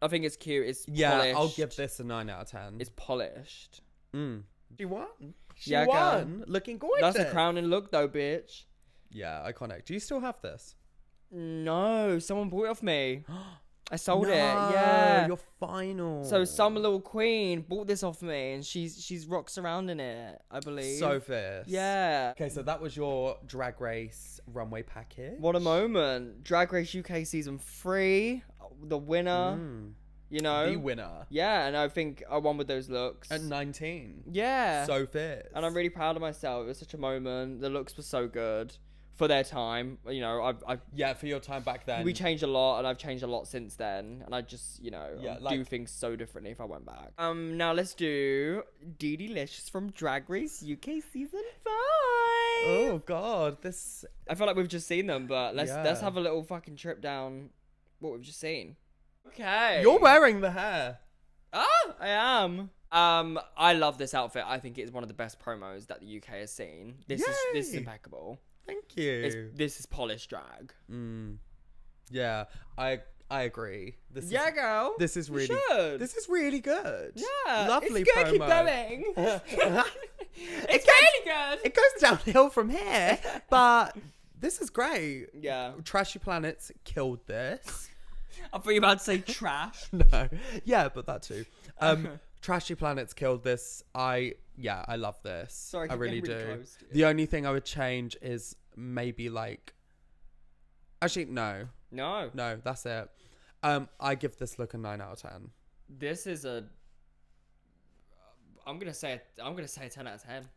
S1: I think it's cute. It's polished.
S2: I'll give this a 9 out of 10.
S1: It's polished.
S2: She won. She
S1: Yeah,
S2: won. Looking gorgeous.
S1: That's a crowning look though, bitch.
S2: Yeah, iconic. Do you still have this?
S1: No, someone bought it off me. I sold
S2: No,
S1: it. Yeah.
S2: your final.
S1: So some little queen bought this off me, and she's rocks around in it, I believe.
S2: So fierce.
S1: Yeah.
S2: Okay, so that was your Drag Race runway package.
S1: What a moment. Drag Race UK Season 3, the winner, you know.
S2: The winner.
S1: Yeah, and I think I won with those looks.
S2: At 19.
S1: Yeah.
S2: So fierce.
S1: And I'm really proud of myself. It was such a moment. The looks were so good for their time. You know,
S2: Yeah, for your time back then.
S1: we changed a lot, and I've changed a lot since then. And I just, you know,
S2: Yeah,
S1: do things so differently if I went back. Now let's do DeDe Licious from Drag Race UK Season 5.
S2: Oh, God. This...
S1: I feel like we've just seen them, but let's
S2: Yeah.
S1: have a little fucking trip down what we've just seen. Okay.
S2: You're wearing the hair.
S1: Ah, I am. I love this outfit. I think it's one of the best promos that the UK has seen. This is impeccable.
S2: Thank you.
S1: This is polished drag.
S2: Yeah, I agree.
S1: Girl.
S2: This is really good.
S1: Yeah,
S2: Lovely
S1: it's good.
S2: promo.
S1: Keep going. It's really good.
S2: It goes downhill from here, but this is great.
S1: Yeah.
S2: Trashy Planets killed this.
S1: I thought you were about to say trash.
S2: No. Yeah, but that too. Trashy Planets killed this. I love this.
S1: Sorry,
S2: I really do.
S1: close to you.
S2: The only thing I would change is maybe like. Actually, no, that's it. I give this look a 9 out of 10.
S1: This is a. I'm gonna say a 10 out of 10.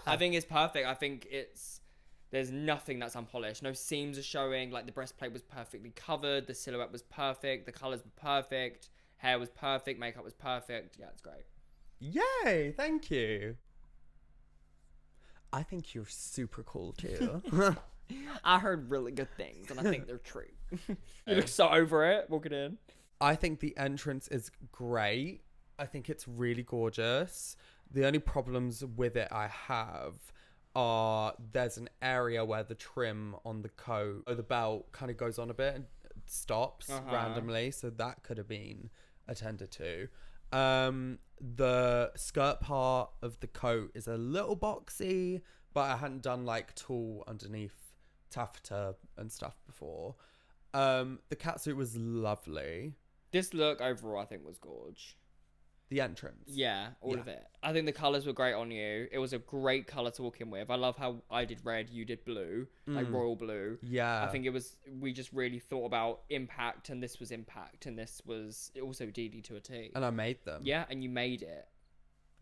S1: I think it's perfect. I think there's nothing that's unpolished. No seams are showing. Like the breastplate was perfectly covered. The silhouette was perfect. The colors were perfect. Hair was perfect. Makeup was perfect. Yeah, it's great.
S2: Yay! Thank you. I think you're super cool too.
S1: I heard really good things, and I think they're true. You look so over it walking in.
S2: I think the entrance is great. I think it's really gorgeous. The only problems with it I have are there's an area where the trim on the coat or the belt kind of goes on a bit and stops randomly. So that could have been attended to. The skirt part of the coat is a little boxy, but I hadn't done like tulle underneath taffeta and stuff before. The catsuit was lovely.
S1: This look overall I think was gorge.
S2: The entrance.
S1: Yeah, all of it. I think the colours were great on you. It was a great colour to walk in with. I love how I did red, you did blue, like royal blue.
S2: Yeah.
S1: I think we just really thought about impact, and this was impact, and this was also DeDe to a T.
S2: And I made them.
S1: Yeah, and you made it.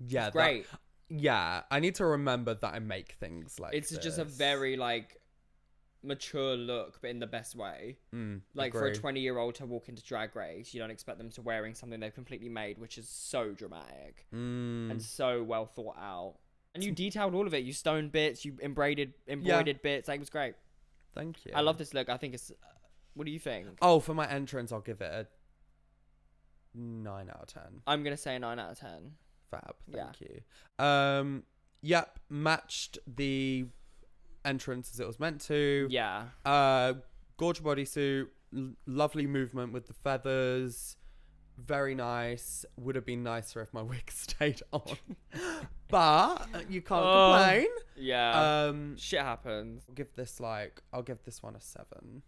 S2: Yeah.
S1: Great.
S2: Yeah, I need to remember that I make things like
S1: it's
S2: this.
S1: just a very like mature look, but in the best way. Like
S2: agree.
S1: for a 20-year-old to walk into Drag Race, you don't expect them to wearing something they've completely made, which is so dramatic and so well thought out. And you detailed all of it. You stoned bits, you embroidered bits. Like, it was great.
S2: Thank you.
S1: I love this look. I think it's. What do you think?
S2: Oh, for my entrance, I'll give it a 9 out of 10.
S1: I'm gonna say a 9 out of 10.
S2: Fab. Thank you. Yep. Matched the entrance as it was meant to.
S1: Yeah.
S2: Gorgeous bodysuit. Lovely movement with the feathers. Very nice. Would have been nicer if my wig stayed on. But you can't complain.
S1: Yeah. Shit happens.
S2: I'll give this one a 7.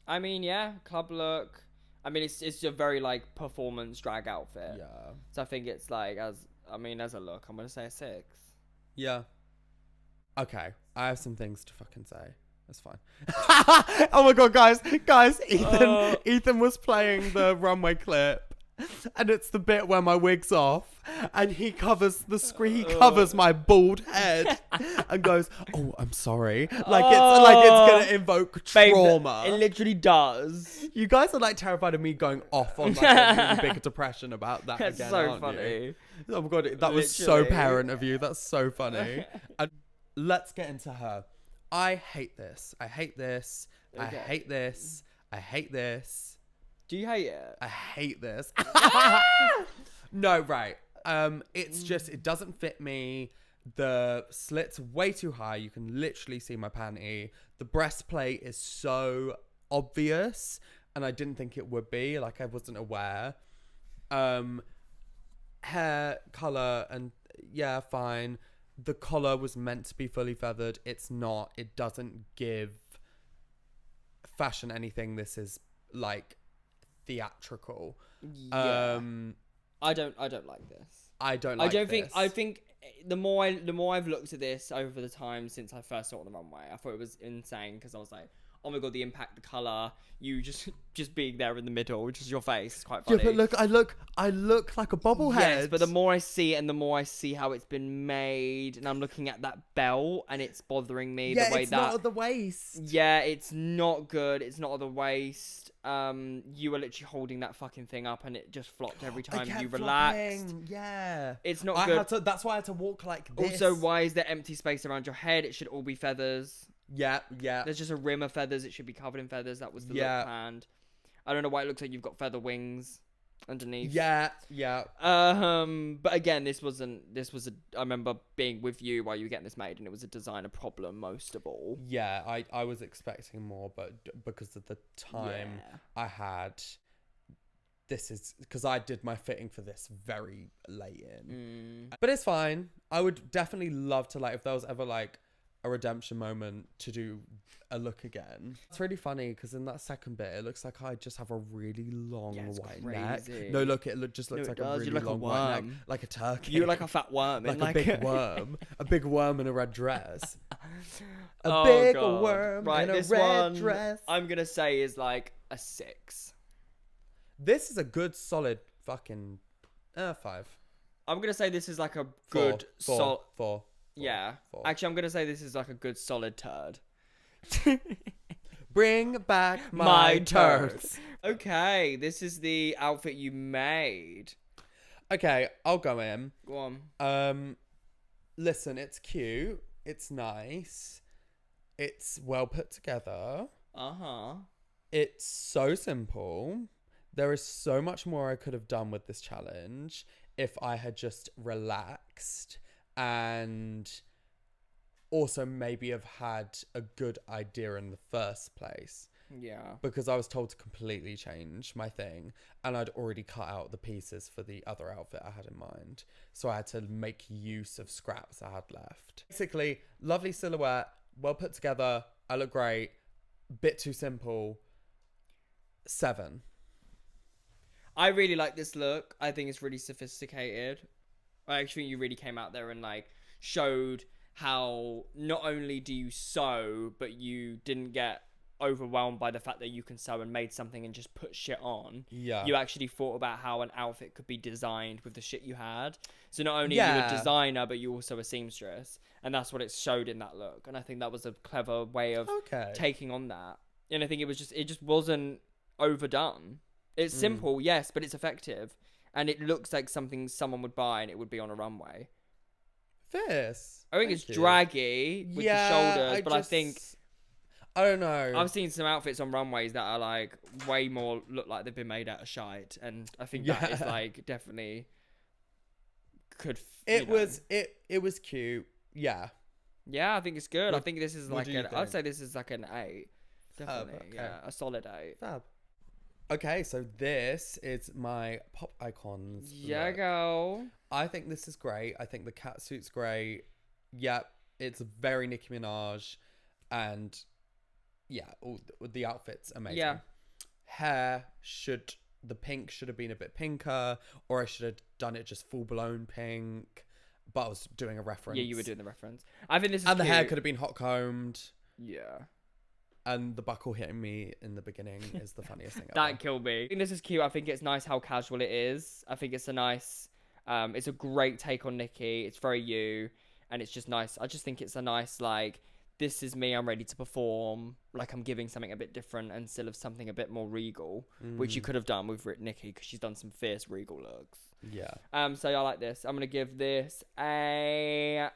S1: I mean, yeah, club look. I mean, it's a very like performance drag outfit.
S2: Yeah.
S1: So I think it's like as a look, I'm gonna say a 6.
S2: Yeah. Okay, I have some things to fucking say. That's fine. Oh my god, guys! Ethan was playing the runway clip, and it's the bit where my wig's off, and he covers the screen. He covers my bald head, and goes, "Oh, I'm sorry." It's gonna invoke trauma.
S1: Babe, it literally does.
S2: You guys are like terrified of me going off on like a big depression about that.
S1: That's
S2: again,
S1: so
S2: aren't
S1: funny.
S2: You? Oh my god, that was so
S1: Literally.
S2: parent of you. That's so funny. And let's get into her. I hate this. I hate this. Okay. I hate this. I hate this.
S1: Do you hate it?
S2: I hate this. No, right. It's just, it doesn't fit me. The slit's way too high. You can literally see my panty. The breastplate is so obvious, and I didn't think it would be. Like, I wasn't aware. Hair, colour, and yeah, fine. The collar was meant to be fully feathered. It's not. It doesn't give fashion anything. This is like theatrical.
S1: Yeah. I don't like this.
S2: I
S1: think the more I've looked at this over the time since I first saw it on the runway, I thought it was insane because I was like, oh my god, the impact, the color, you just being there in the middle, which is your face, it's quite funny.
S2: Yeah, but look, I look like a bobblehead. Yes,
S1: but the more I see it and the more I see how it's been made, and I'm looking at that belt and it's bothering me.
S2: Yeah,
S1: the way
S2: it's not at the waist.
S1: Yeah, it's not good. It's not at the waist. You were literally holding that fucking thing up and it just flopped every time you relaxed.
S2: Flopping. Yeah.
S1: It's not good.
S2: That's why I had to walk like this.
S1: Also, why is there empty space around your head? It should all be feathers.
S2: Yeah.
S1: There's just a rim of feathers. It should be covered in feathers. That was the look planned. I don't know why it looks like you've got feather wings. underneath.
S2: Yeah.
S1: But again, this was I remember being with you while you were getting this made, and it was a designer problem most of all.
S2: Yeah, I was expecting more, but because of the time I had, this is because I did my fitting for this very late in. But it's fine. I would definitely love to, like, if there was ever like a redemption moment, to do a look again. It's really funny because in that second bit it looks like I just have a really long white neck. No, look, just looks like a really long white neck, like a turkey.
S1: You're like a fat worm,
S2: like a big worm, a big worm in a red dress.
S1: A big worm in a red dress. I'm gonna say is like a 6.
S2: This is a good solid fucking 5.
S1: I'm gonna say this is like a good solid
S2: 4.
S1: Yeah.
S2: 4.
S1: Actually, I'm gonna say this is like a good solid turd.
S2: Bring back my turds.
S1: Okay, this is the outfit you made.
S2: Okay, I'll go in.
S1: Go on.
S2: Listen, it's cute. It's nice. It's well put together. It's so simple. There is so much more I could have done with this challenge if I had just relaxed and also maybe have had a good idea in the first place.
S1: Yeah.
S2: Because I was told to completely change my thing, and I'd already cut out the pieces for the other outfit I had in mind. So I had to make use of scraps I had left. Basically, lovely silhouette, well put together. I look great. Bit too simple. 7.
S1: I really like this look. I think it's really sophisticated. I actually think you really came out there and like showed how not only do you sew, but you didn't get overwhelmed by the fact that you can sew and made something and just put shit on.
S2: Yeah.
S1: You actually thought about how an outfit could be designed with the shit you had. So not only are you a designer, but you also a seamstress. And that's what it showed in that look. And I think that was a clever way of taking on that. And I think it just wasn't overdone. It's simple, yes, but it's effective. And it looks like something someone would buy and it would be on a runway.
S2: Fierce.
S1: I think it's draggy with the shoulders, but I think...
S2: I don't know.
S1: I've seen some outfits on runways that are like way more look like they've been made out of shite. And I think that is like definitely could... It
S2: was cute. Yeah.
S1: Yeah, I think it's good. I think this is like I'd say this is like an 8. Definitely. Okay. Yeah, a solid 8.
S2: Fab. Okay, so this is my pop icons.
S1: Yeah, go.
S2: I think this is great. I think the cat suit's great. Yep, it's very Nicki Minaj, and yeah, all the outfits amazing.
S1: Yeah.
S2: Hair the pink should have been a bit pinker, or I should have done it just full blown pink. But I was doing a reference.
S1: Yeah, you were doing the reference. I think this is
S2: and
S1: cute.
S2: The hair could have been hot combed.
S1: Yeah.
S2: And the buckle hitting me in the beginning is the funniest thing ever.
S1: That killed me. I think this is cute. I think it's nice how casual it is. I think it's a nice... it's a great take on Nicki. It's very you. And it's just nice. I just think it's a nice, like... This is me. I'm ready to perform. Like, I'm giving something a bit different instead of something a bit more regal. Which you could have done with Nicki because she's done some fierce regal looks.
S2: Yeah.
S1: So I like this. I'm going to give this an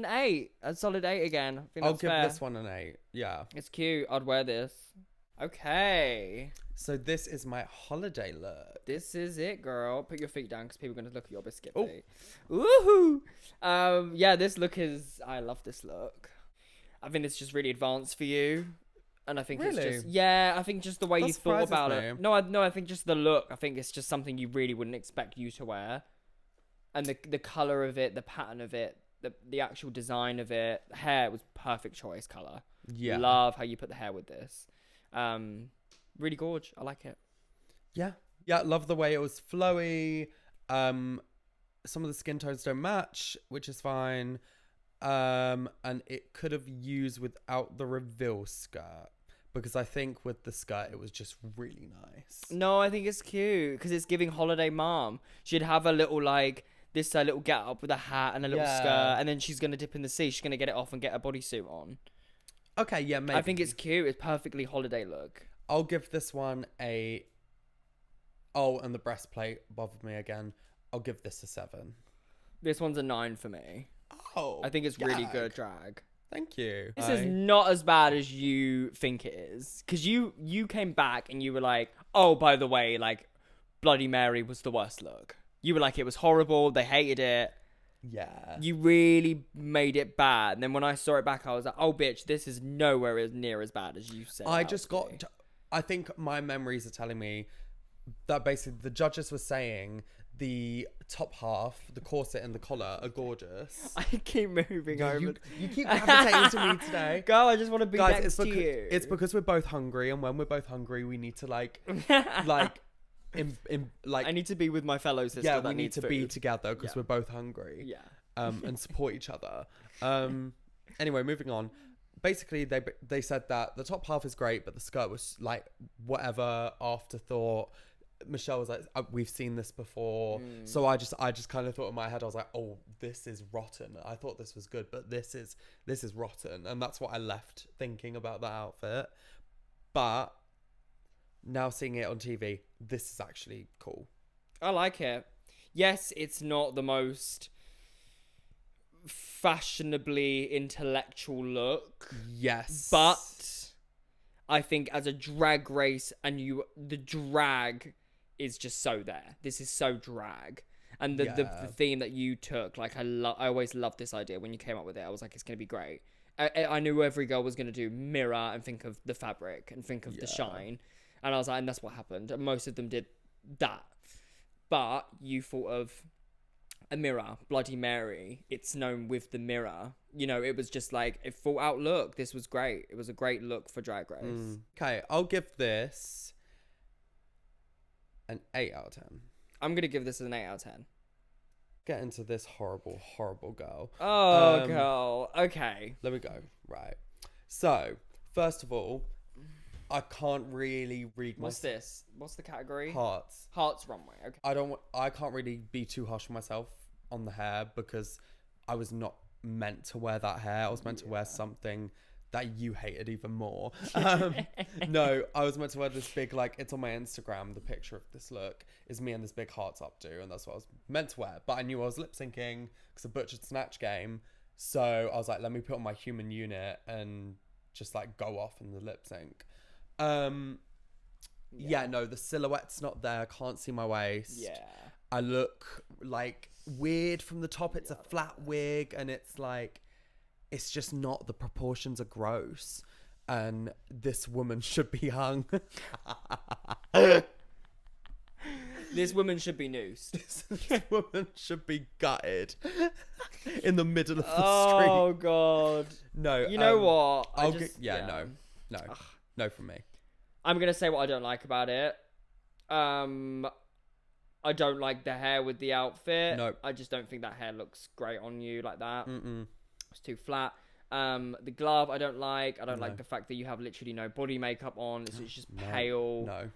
S1: 8. A solid 8 again. I think
S2: I'll
S1: that's
S2: give
S1: fair.
S2: this one an 8. Yeah.
S1: It's cute. I'd wear this. Okay.
S2: So this is my holiday look.
S1: This is it, girl. Put your feet down because people are going to look at your biscuit feet. Woohoo! Yeah, this look is... I love this look. I think it's just really advanced for you. And I think it's just... Yeah, I think just the way you thought about it. No, I think just the look. I think it's just something you really wouldn't expect you to wear. And the colour of it, the pattern of it, the actual design of it. The hair was perfect choice colour.
S2: Yeah.
S1: Love how you put the hair with this. Really gorge. I like it.
S2: Yeah. Yeah, love the way it was flowy. Some of the skin tones don't match, which is fine. And it could have used without the reveal skirt, because I think with the skirt it was just really nice.
S1: No, I think it's cute because it's giving holiday mom. She'd have a little like this little get up with a hat and a little skirt, and then she's gonna dip in the sea. She's gonna get it off and get a bodysuit on.
S2: Okay, yeah, maybe.
S1: I think it's cute. It's perfectly holiday look.
S2: I'll give this one a... Oh, and the breastplate bothered me again. I'll give this a 7.
S1: This one's a 9 for me.
S2: Oh,
S1: I think it's really good drag.
S2: Thank you.
S1: This is not as bad as you think it is. Because you came back and you were like, oh, by the way, like, Bloody Mary was the worst look. You were like, it was horrible. They hated it.
S2: Yeah.
S1: You really made it bad. And then when I saw it back, I was like, oh, bitch, this is nowhere as near as bad as you said.
S2: I think my memories are telling me that basically the judges were saying the top half, the corset and the collar are gorgeous.
S1: I keep moving over.
S2: You keep gravitating to me today.
S1: Girl, I just want to be
S2: Guys,
S1: next to you.
S2: It's because we're both hungry, and when we're both hungry, we need to like
S1: I need to be with my fellow sister.
S2: Yeah,
S1: that
S2: we need to
S1: food.
S2: be together because we're both hungry.
S1: Yeah.
S2: And support each other. Anyway, moving on. Basically, they said that the top half is great, but the skirt was like whatever, afterthought. Michelle was like, we've seen this before. So I just kind of thought in my head, I was like, oh, this is rotten. I thought this was good, but this is rotten. And that's what I left thinking about that outfit. But now seeing it on TV, this is actually cool.
S1: I like it. Yes, it's not the most fashionably intellectual look.
S2: Yes.
S1: But I think as a drag race, the drag is just so there. This is so drag. And the theme that you took, like I always loved this idea when you came up with it. I was like, it's going to be great. I knew every girl was going to do mirror and think of the fabric and think of the shine. And I was like, and that's what happened. And most of them did that. But you thought of a mirror, Bloody Mary. It's known with the mirror. You know, it was just like a full out look. This was great. It was a great look for Drag Race.
S2: Okay, I'll give this an 8 out of 10.
S1: I'm going to give this an 8 out of 10.
S2: Get into this horrible, horrible girl.
S1: Oh, girl. Okay.
S2: Let me go. Right. So, first of all, I can't really read
S1: What's this? What's the category?
S2: Hearts.
S1: Hearts Runway. Okay.
S2: I can't really be too harsh on myself on the hair because I was not meant to wear that hair. I was meant to wear something that you hated even more. No, I was meant to wear this big, like, it's on my Instagram, the picture of this look is me and this big hearts updo, and that's what I was meant to wear. But I knew I was lip syncing because of Butchered Snatch Game. So I was like, let me put on my human unit and just like go off in the lip sync. Yeah, no, the silhouette's not there. I can't see my waist.
S1: Yeah.
S2: I look like weird from the top. It's a flat wig and it's like, it's just not, the proportions are gross. And this woman should be hung.
S1: This woman should be noosed.
S2: This woman should be gutted in the middle of the street.
S1: Oh, God.
S2: No.
S1: You know what?
S2: No from me.
S1: I'm going to say what I don't like about it. I don't like the hair with the outfit.
S2: No.
S1: I just don't think that hair looks great on you like that. It's too flat. The glove I don't like. I don't like the fact that you have literally no body makeup on. It's just pale.
S2: No.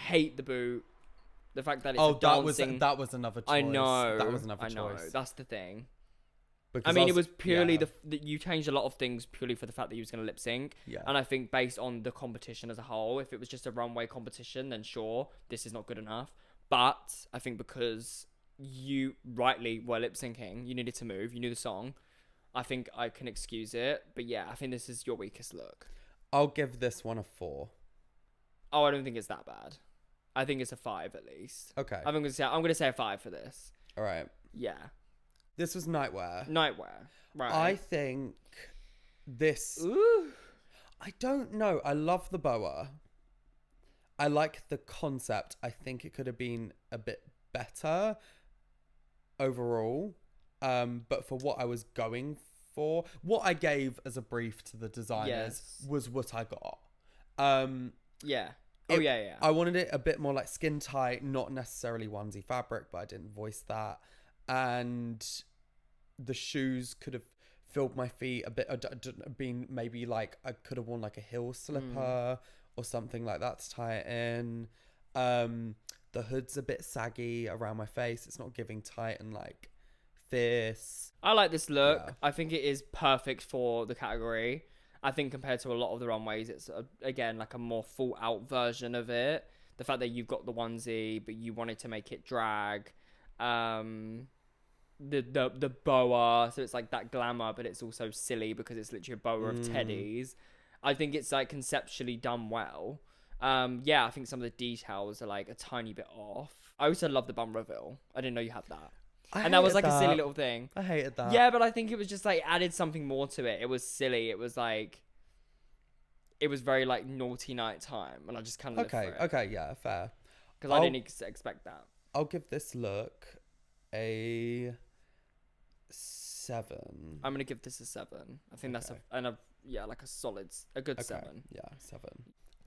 S1: Hate the boot. The fact that it's a dancing...
S2: that was another choice.
S1: I know.
S2: That was another choice.
S1: I know. That's the thing.
S2: Because
S1: I mean, it was purely you changed a lot of things purely for the fact that you was going to lip sync.
S2: Yeah.
S1: And I think based on the competition as a whole, if it was just a runway competition, then sure, this is not good enough. But I think because you rightly were lip syncing, you needed to move, you knew the song, I think I can excuse it. But yeah, I think this is your weakest look.
S2: I'll give this one a 4.
S1: Oh, I don't think it's that bad. I think it's a 5 at least.
S2: Okay.
S1: I'm gonna say a 5 for this.
S2: All right.
S1: Yeah.
S2: This was Nightwear.
S1: Nightwear. Right.
S2: I think this...
S1: Ooh.
S2: I don't know. I love the boa. I like the concept. I think it could have been a bit better overall. But for what I was going for, what I gave as a brief to the designers was what I got.
S1: Yeah. Yeah.
S2: I wanted it a bit more like skin tight, not necessarily onesie fabric, but I didn't voice that. And the shoes could have filled my feet a bit, been maybe like, I could have worn like a heel slipper or something like that to tie it in. The hood's a bit saggy around my face. It's not giving tight and like fierce.
S1: I like this look. Yeah. I think it is perfect for the category. I think compared to a lot of the runways, it's again like a more full out version of it. The fact that you've got the onesie, but you wanted to make it drag. The boa, so it's like that glamour, but it's also silly because it's literally a boa of teddies. I think it's like conceptually done well. Yeah, I think some of the details are like a tiny bit off. I also love the bum reveal. I didn't know you had that.
S2: I
S1: And that was like
S2: hated
S1: a silly
S2: that.
S1: little thing.
S2: I hated that.
S1: Yeah, but I think it was just like added something more to it. It was silly. It was like, it was very like naughty night time, and I just kind of
S2: Okay, yeah, fair.
S1: because I didn't expect that.
S2: I'll give this look a 7.
S1: I'm gonna give this a 7. I think that's like a good 7.
S2: Yeah, 7.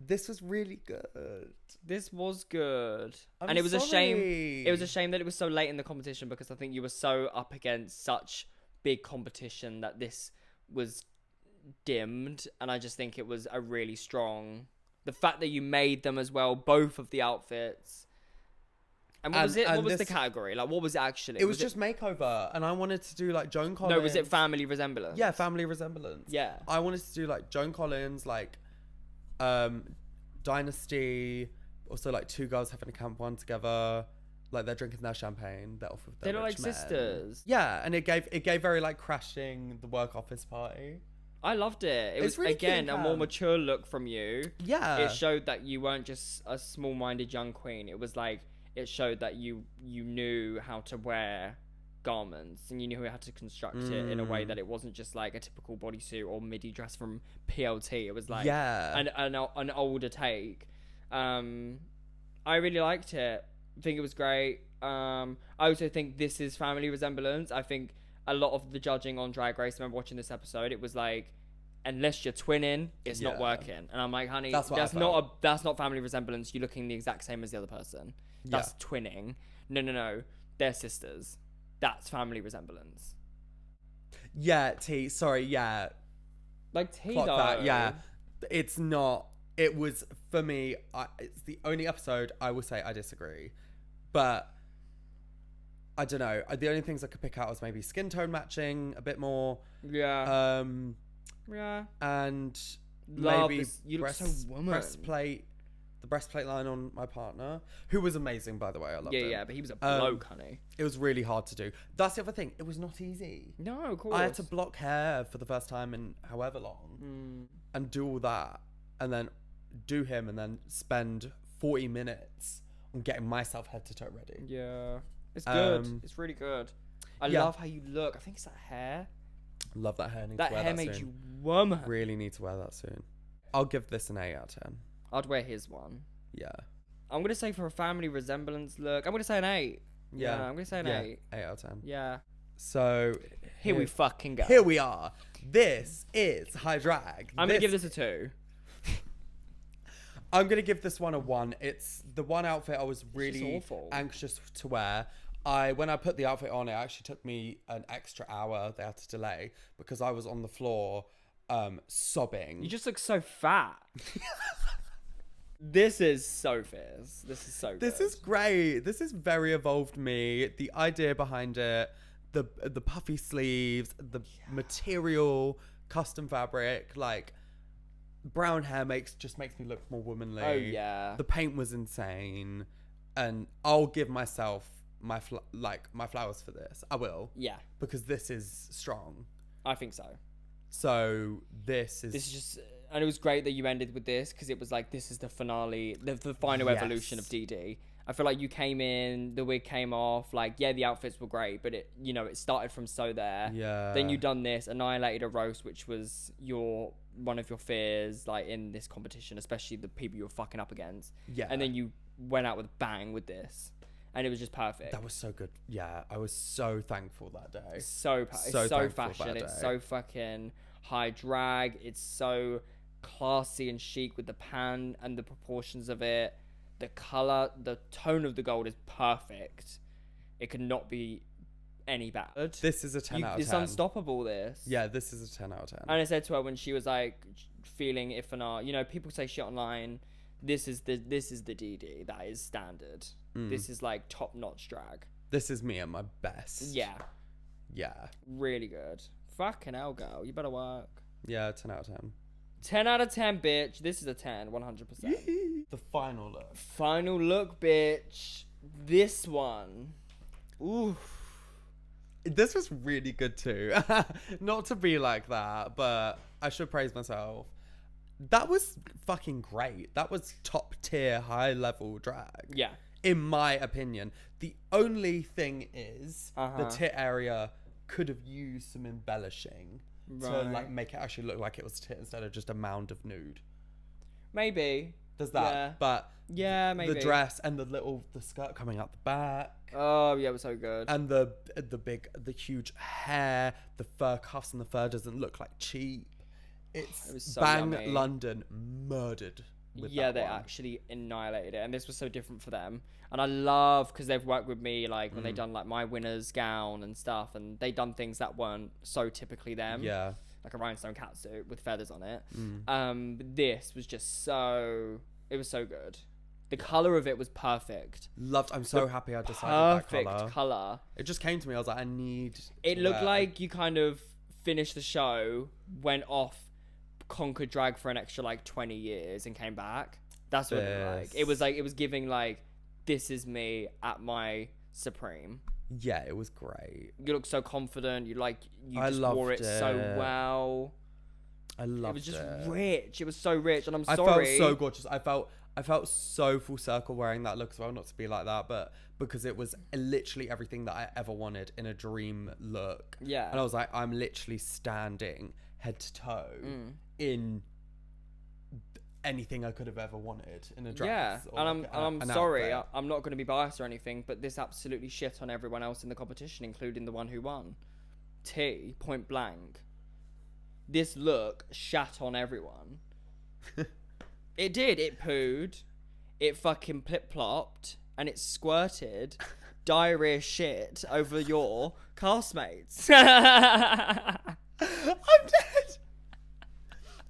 S2: This was really good.
S1: This was good,
S2: I'm
S1: and it was a shame.
S2: sorry.
S1: It was a shame that it was so late in the competition because I think you were so up against such big competition that this was dimmed, and I just think it was a really strong. The fact that you made them as well, both of the outfits. And what was it? What was the category? Like, what was it actually?
S2: It was just makeover, and I wanted to do like Joan Collins.
S1: No, was it family resemblance?
S2: Yeah, family resemblance.
S1: Yeah.
S2: I wanted to do like Joan Collins, like Dynasty, also like 2 girls having a camp one together, like they're drinking their champagne, they're off with their
S1: They look
S2: rich
S1: like
S2: men.
S1: sisters.
S2: Yeah, and it gave very like crashing the work office party.
S1: I loved it. It
S2: It's
S1: was
S2: really
S1: again
S2: cute
S1: a
S2: and
S1: more
S2: calm.
S1: mature look from you.
S2: Yeah,
S1: It showed that you weren't just a small-minded young queen. It was like it showed that you knew how to wear garments and you knew how to construct it in a way that it wasn't just like a typical bodysuit or midi dress from PLT. It was like an older take. I really liked it. I think it was great. I also think this is family resemblance. I think a lot of the judging on Drag Race, I remember watching this episode, it was like, unless you're twinning, it's not working. And I'm like, honey, that's not family resemblance. You're looking the exact same as the other person. That's twinning. No. They're sisters. That's family resemblance.
S2: Yeah, T. Sorry, yeah.
S1: Like T
S2: Clock
S1: though.
S2: that, yeah. It's not. It was for me. It's the only episode I will say I disagree, but I don't know. The only things I could pick out was maybe skin tone matching a bit more.
S1: Yeah. Yeah.
S2: And
S1: Love
S2: maybe
S1: this. You look so woman.
S2: breastplate. The breastplate line on my partner, who was amazing, by the way. I loved him.
S1: Yeah, but he was a bloke, honey.
S2: It was really hard to do. That's the other thing. It was not easy.
S1: No, of course.
S2: I had to block hair for the first time in however long and do all that and then do him and then spend 40 minutes on getting myself head to toe ready.
S1: Yeah. It's good. It's really good. I love how you look. I think it's that hair.
S2: Love that hair.
S1: That hair made you woman.
S2: Really need to wear that soon. I'll give this an 8 out of 10.
S1: I'd wear his one.
S2: Yeah.
S1: I'm going to say for a family resemblance look, I'm going to say an 8. Yeah, I'm going to say an 8.
S2: 8 out of 10.
S1: Yeah.
S2: So
S1: Here we fucking go.
S2: Here we are. This is High Drag.
S1: I'm going to give this a 2.
S2: I'm going to give this one a 1. It's the one outfit I was really anxious to wear. When I put the outfit on, it actually took me an extra hour. They had to delay because I was on the floor sobbing.
S1: You just look so fat. This is so fierce. This is so good.
S2: This is great. This is very evolved me. The idea behind it, the puffy sleeves, the material, custom fabric, like brown hair just makes me look more womanly.
S1: Oh yeah.
S2: The paint was insane, and I'll give myself my flowers for this. I will.
S1: Yeah.
S2: Because this is strong.
S1: I think so.
S2: So this is
S1: just, and it was great that you ended with this because it was like this is the finale, the final evolution of DeDe. I feel like you came in, the wig came off, like the outfits were great, but it started from So There.
S2: Yeah.
S1: Then you done this, annihilated a roast, which was one of your fears, like in this competition, especially the people you were fucking up against.
S2: Yeah.
S1: And then you went out with a bang with this, and it was just perfect.
S2: That was so good. Yeah, I was so thankful that day.
S1: So fashion. It's so fucking high drag. It's so classy and chic with the pan and the proportions of it. The color, the tone of the gold is perfect. It could not be any better.
S2: This is a 10 out of 10.
S1: It's unstoppable, this.
S2: Yeah, this is a 10 out of 10.
S1: And I said to her when she was like feeling if and people say shit online. This is the DeDe that is standard. This is like top notch drag.
S2: This is me at my best.
S1: Yeah.
S2: Yeah.
S1: Really good. Fucking hell, girl. You better work.
S2: Yeah, 10 out of 10.
S1: 10 out of 10, bitch. This is a 10, 100%.
S2: The final look.
S1: Final look, bitch. This one. Oof.
S2: This was really good too. Not to be like that, but I should praise myself. That was fucking great. That was top tier, high level drag.
S1: Yeah.
S2: in my opinion. The only thing is the tit area could have used some embellishing to like make it actually look like it was tit instead of just a mound of nude.
S1: Maybe.
S2: There's that, but
S1: maybe
S2: the dress and the skirt coming out the back.
S1: Oh yeah, it was so good.
S2: And the huge hair, the fur cuffs and the fur doesn't look like cheap. It was so Bang yummy. London murdered. They
S1: actually annihilated it, and this was so different for them. And I love because they've worked with me like when they done like my winner's gown and stuff, and they done things that weren't so typically them.
S2: Yeah.
S1: Like a rhinestone catsuit with feathers on it. But this was just it was so good. The colour of it was perfect.
S2: I'm so happy I decided that colour.
S1: Perfect colour.
S2: It just came to me. I was like, I need
S1: it looked like you kind of finished the show, went off, conquered drag for an extra like 20 years and came back. That's what it was like. It was giving like, this is me at my supreme.
S2: Yeah, it was great.
S1: You look so confident. You just wore it so well.
S2: I loved it.
S1: It was just rich. It was so rich, and I
S2: felt so gorgeous. I felt so full circle wearing that look as well. Not to be like that, but because it was literally everything that I ever wanted in a dream look.
S1: Yeah.
S2: And I was like, I'm literally standing head to toe in anything I could have ever wanted in a dress.
S1: Yeah, and I'm sorry, I'm not going to be biased or anything, but this absolutely shit on everyone else in the competition, including the one who won. T, point blank. This look shat on everyone. It did. It pooed. It fucking plip-plopped. And it squirted diarrhea shit over your castmates.
S2: I'm dead.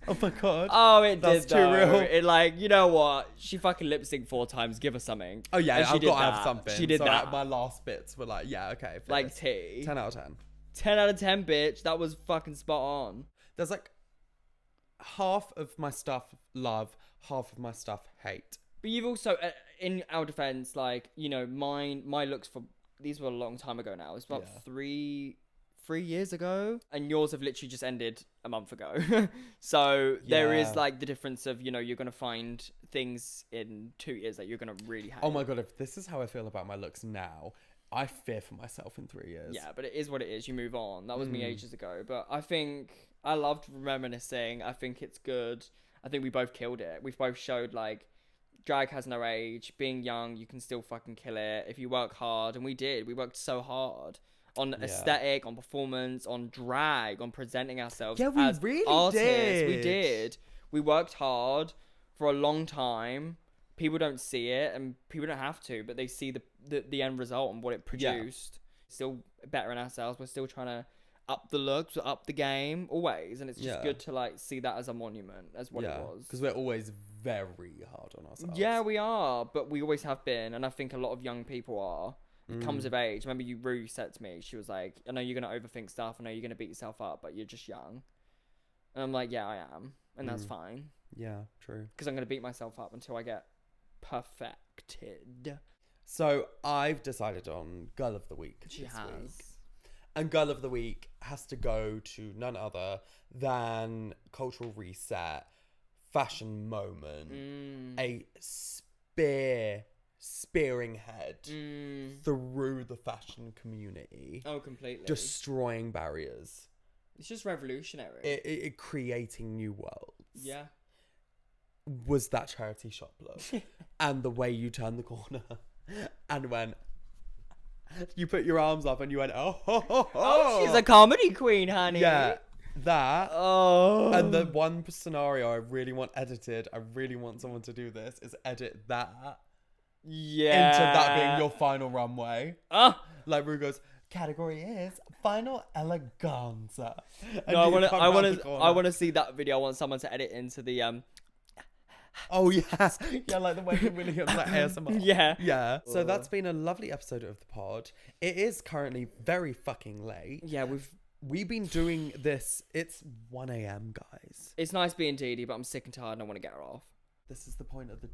S2: Oh my god.
S1: Oh, it
S2: That's
S1: did
S2: too
S1: though.
S2: real.
S1: It like, you know what? She fucking lip synced 4 times. Give her something.
S2: Oh yeah,
S1: and
S2: I've got to have something.
S1: She did
S2: so
S1: that.
S2: Like, my last bits were like, yeah, okay.
S1: Like T.
S2: 10 out of 10.
S1: 10 out of 10, bitch. That was fucking spot on.
S2: There's like half of my stuff love, half of my stuff hate.
S1: But you've also, in our defense, like, you know, my looks for these were a long time ago now. It's about 3 years ago, and yours have literally just ended a month ago. So there is like the difference of, you know, you're gonna find things in 2 years that you're gonna really hate.
S2: Oh my god, if this is how I feel about my looks now, I fear for myself in 3 years.
S1: Yeah, but it is what it is. You move on. That was me ages ago. But I think I loved reminiscing. I think it's good. I think we both killed it. We've both showed like drag has no age. Being young, you can still fucking kill it if you work hard. And we did. We worked so hard on aesthetic, on performance, on drag, on presenting ourselves.
S2: Yeah, we
S1: as
S2: really
S1: artists.
S2: did.
S1: We did. We worked hard for a long time. People don't see it, and people don't have to, but they see the end result and what it produced. Still bettering ourselves. We're still trying to up the looks, up the game, always. And it's just good to like see that as a monument, as what it was.
S2: Because we're always very hard on ourselves.
S1: Yeah, we are, but we always have been, and I think a lot of young people are. It comes of age. Remember, Rue said to me, she was like, I know you're going to overthink stuff, I know you're going to beat yourself up, but you're just young. And I'm like, yeah, I am. And that's fine.
S2: Yeah, true.
S1: Because I'm going to beat myself up until I get perfected.
S2: So I've decided on Girl of the Week this week. And Girl of the Week has to go to none other than Cultural Reset, Fashion Moment, a spearing head through the fashion community.
S1: Oh, completely.
S2: Destroying barriers.
S1: It's just revolutionary.
S2: It creating new worlds.
S1: Yeah.
S2: Was that charity shop look. And the way you turned the corner and went, you put your arms up and you went, oh,
S1: she's a comedy queen, honey.
S2: Yeah, that.
S1: Oh.
S2: And the one scenario I really want edited, I really want someone to do this, is edit that into that being your final runway. Like Rue goes, category is final eleganza.
S1: No, I want to see that video. I want someone to edit into the
S2: Oh yeah, yeah, like the Wendy Williams, like ASMR. Yeah. So that's been a lovely episode of the pod. It is currently very fucking late.
S1: Yeah,
S2: we've been doing this. It's 1 a.m, guys.
S1: It's nice being DeDe, but I'm sick and tired and I want to get her off.
S2: This is the point of the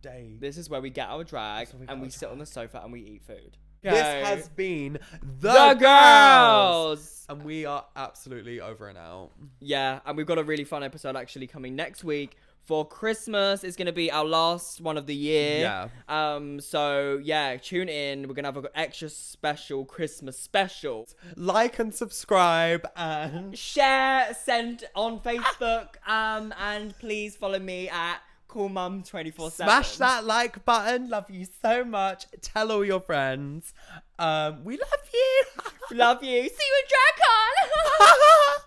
S2: day.
S1: This is where we get our drag and we sit on the sofa and we eat food.
S2: This has been
S1: The Girls.
S2: And we are absolutely over and out.
S1: Yeah, and we've got a really fun episode actually coming next week. For Christmas, it's going to be our last one of the year.
S2: Yeah.
S1: So, yeah, tune in. We're going to have an extra special Christmas special.
S2: Like and subscribe and...
S1: Share, send on Facebook. And please follow me at CoolMum247.
S2: Smash that like button. Love you so much. Tell all your friends. We love you.
S1: Love you. See you in DragCon.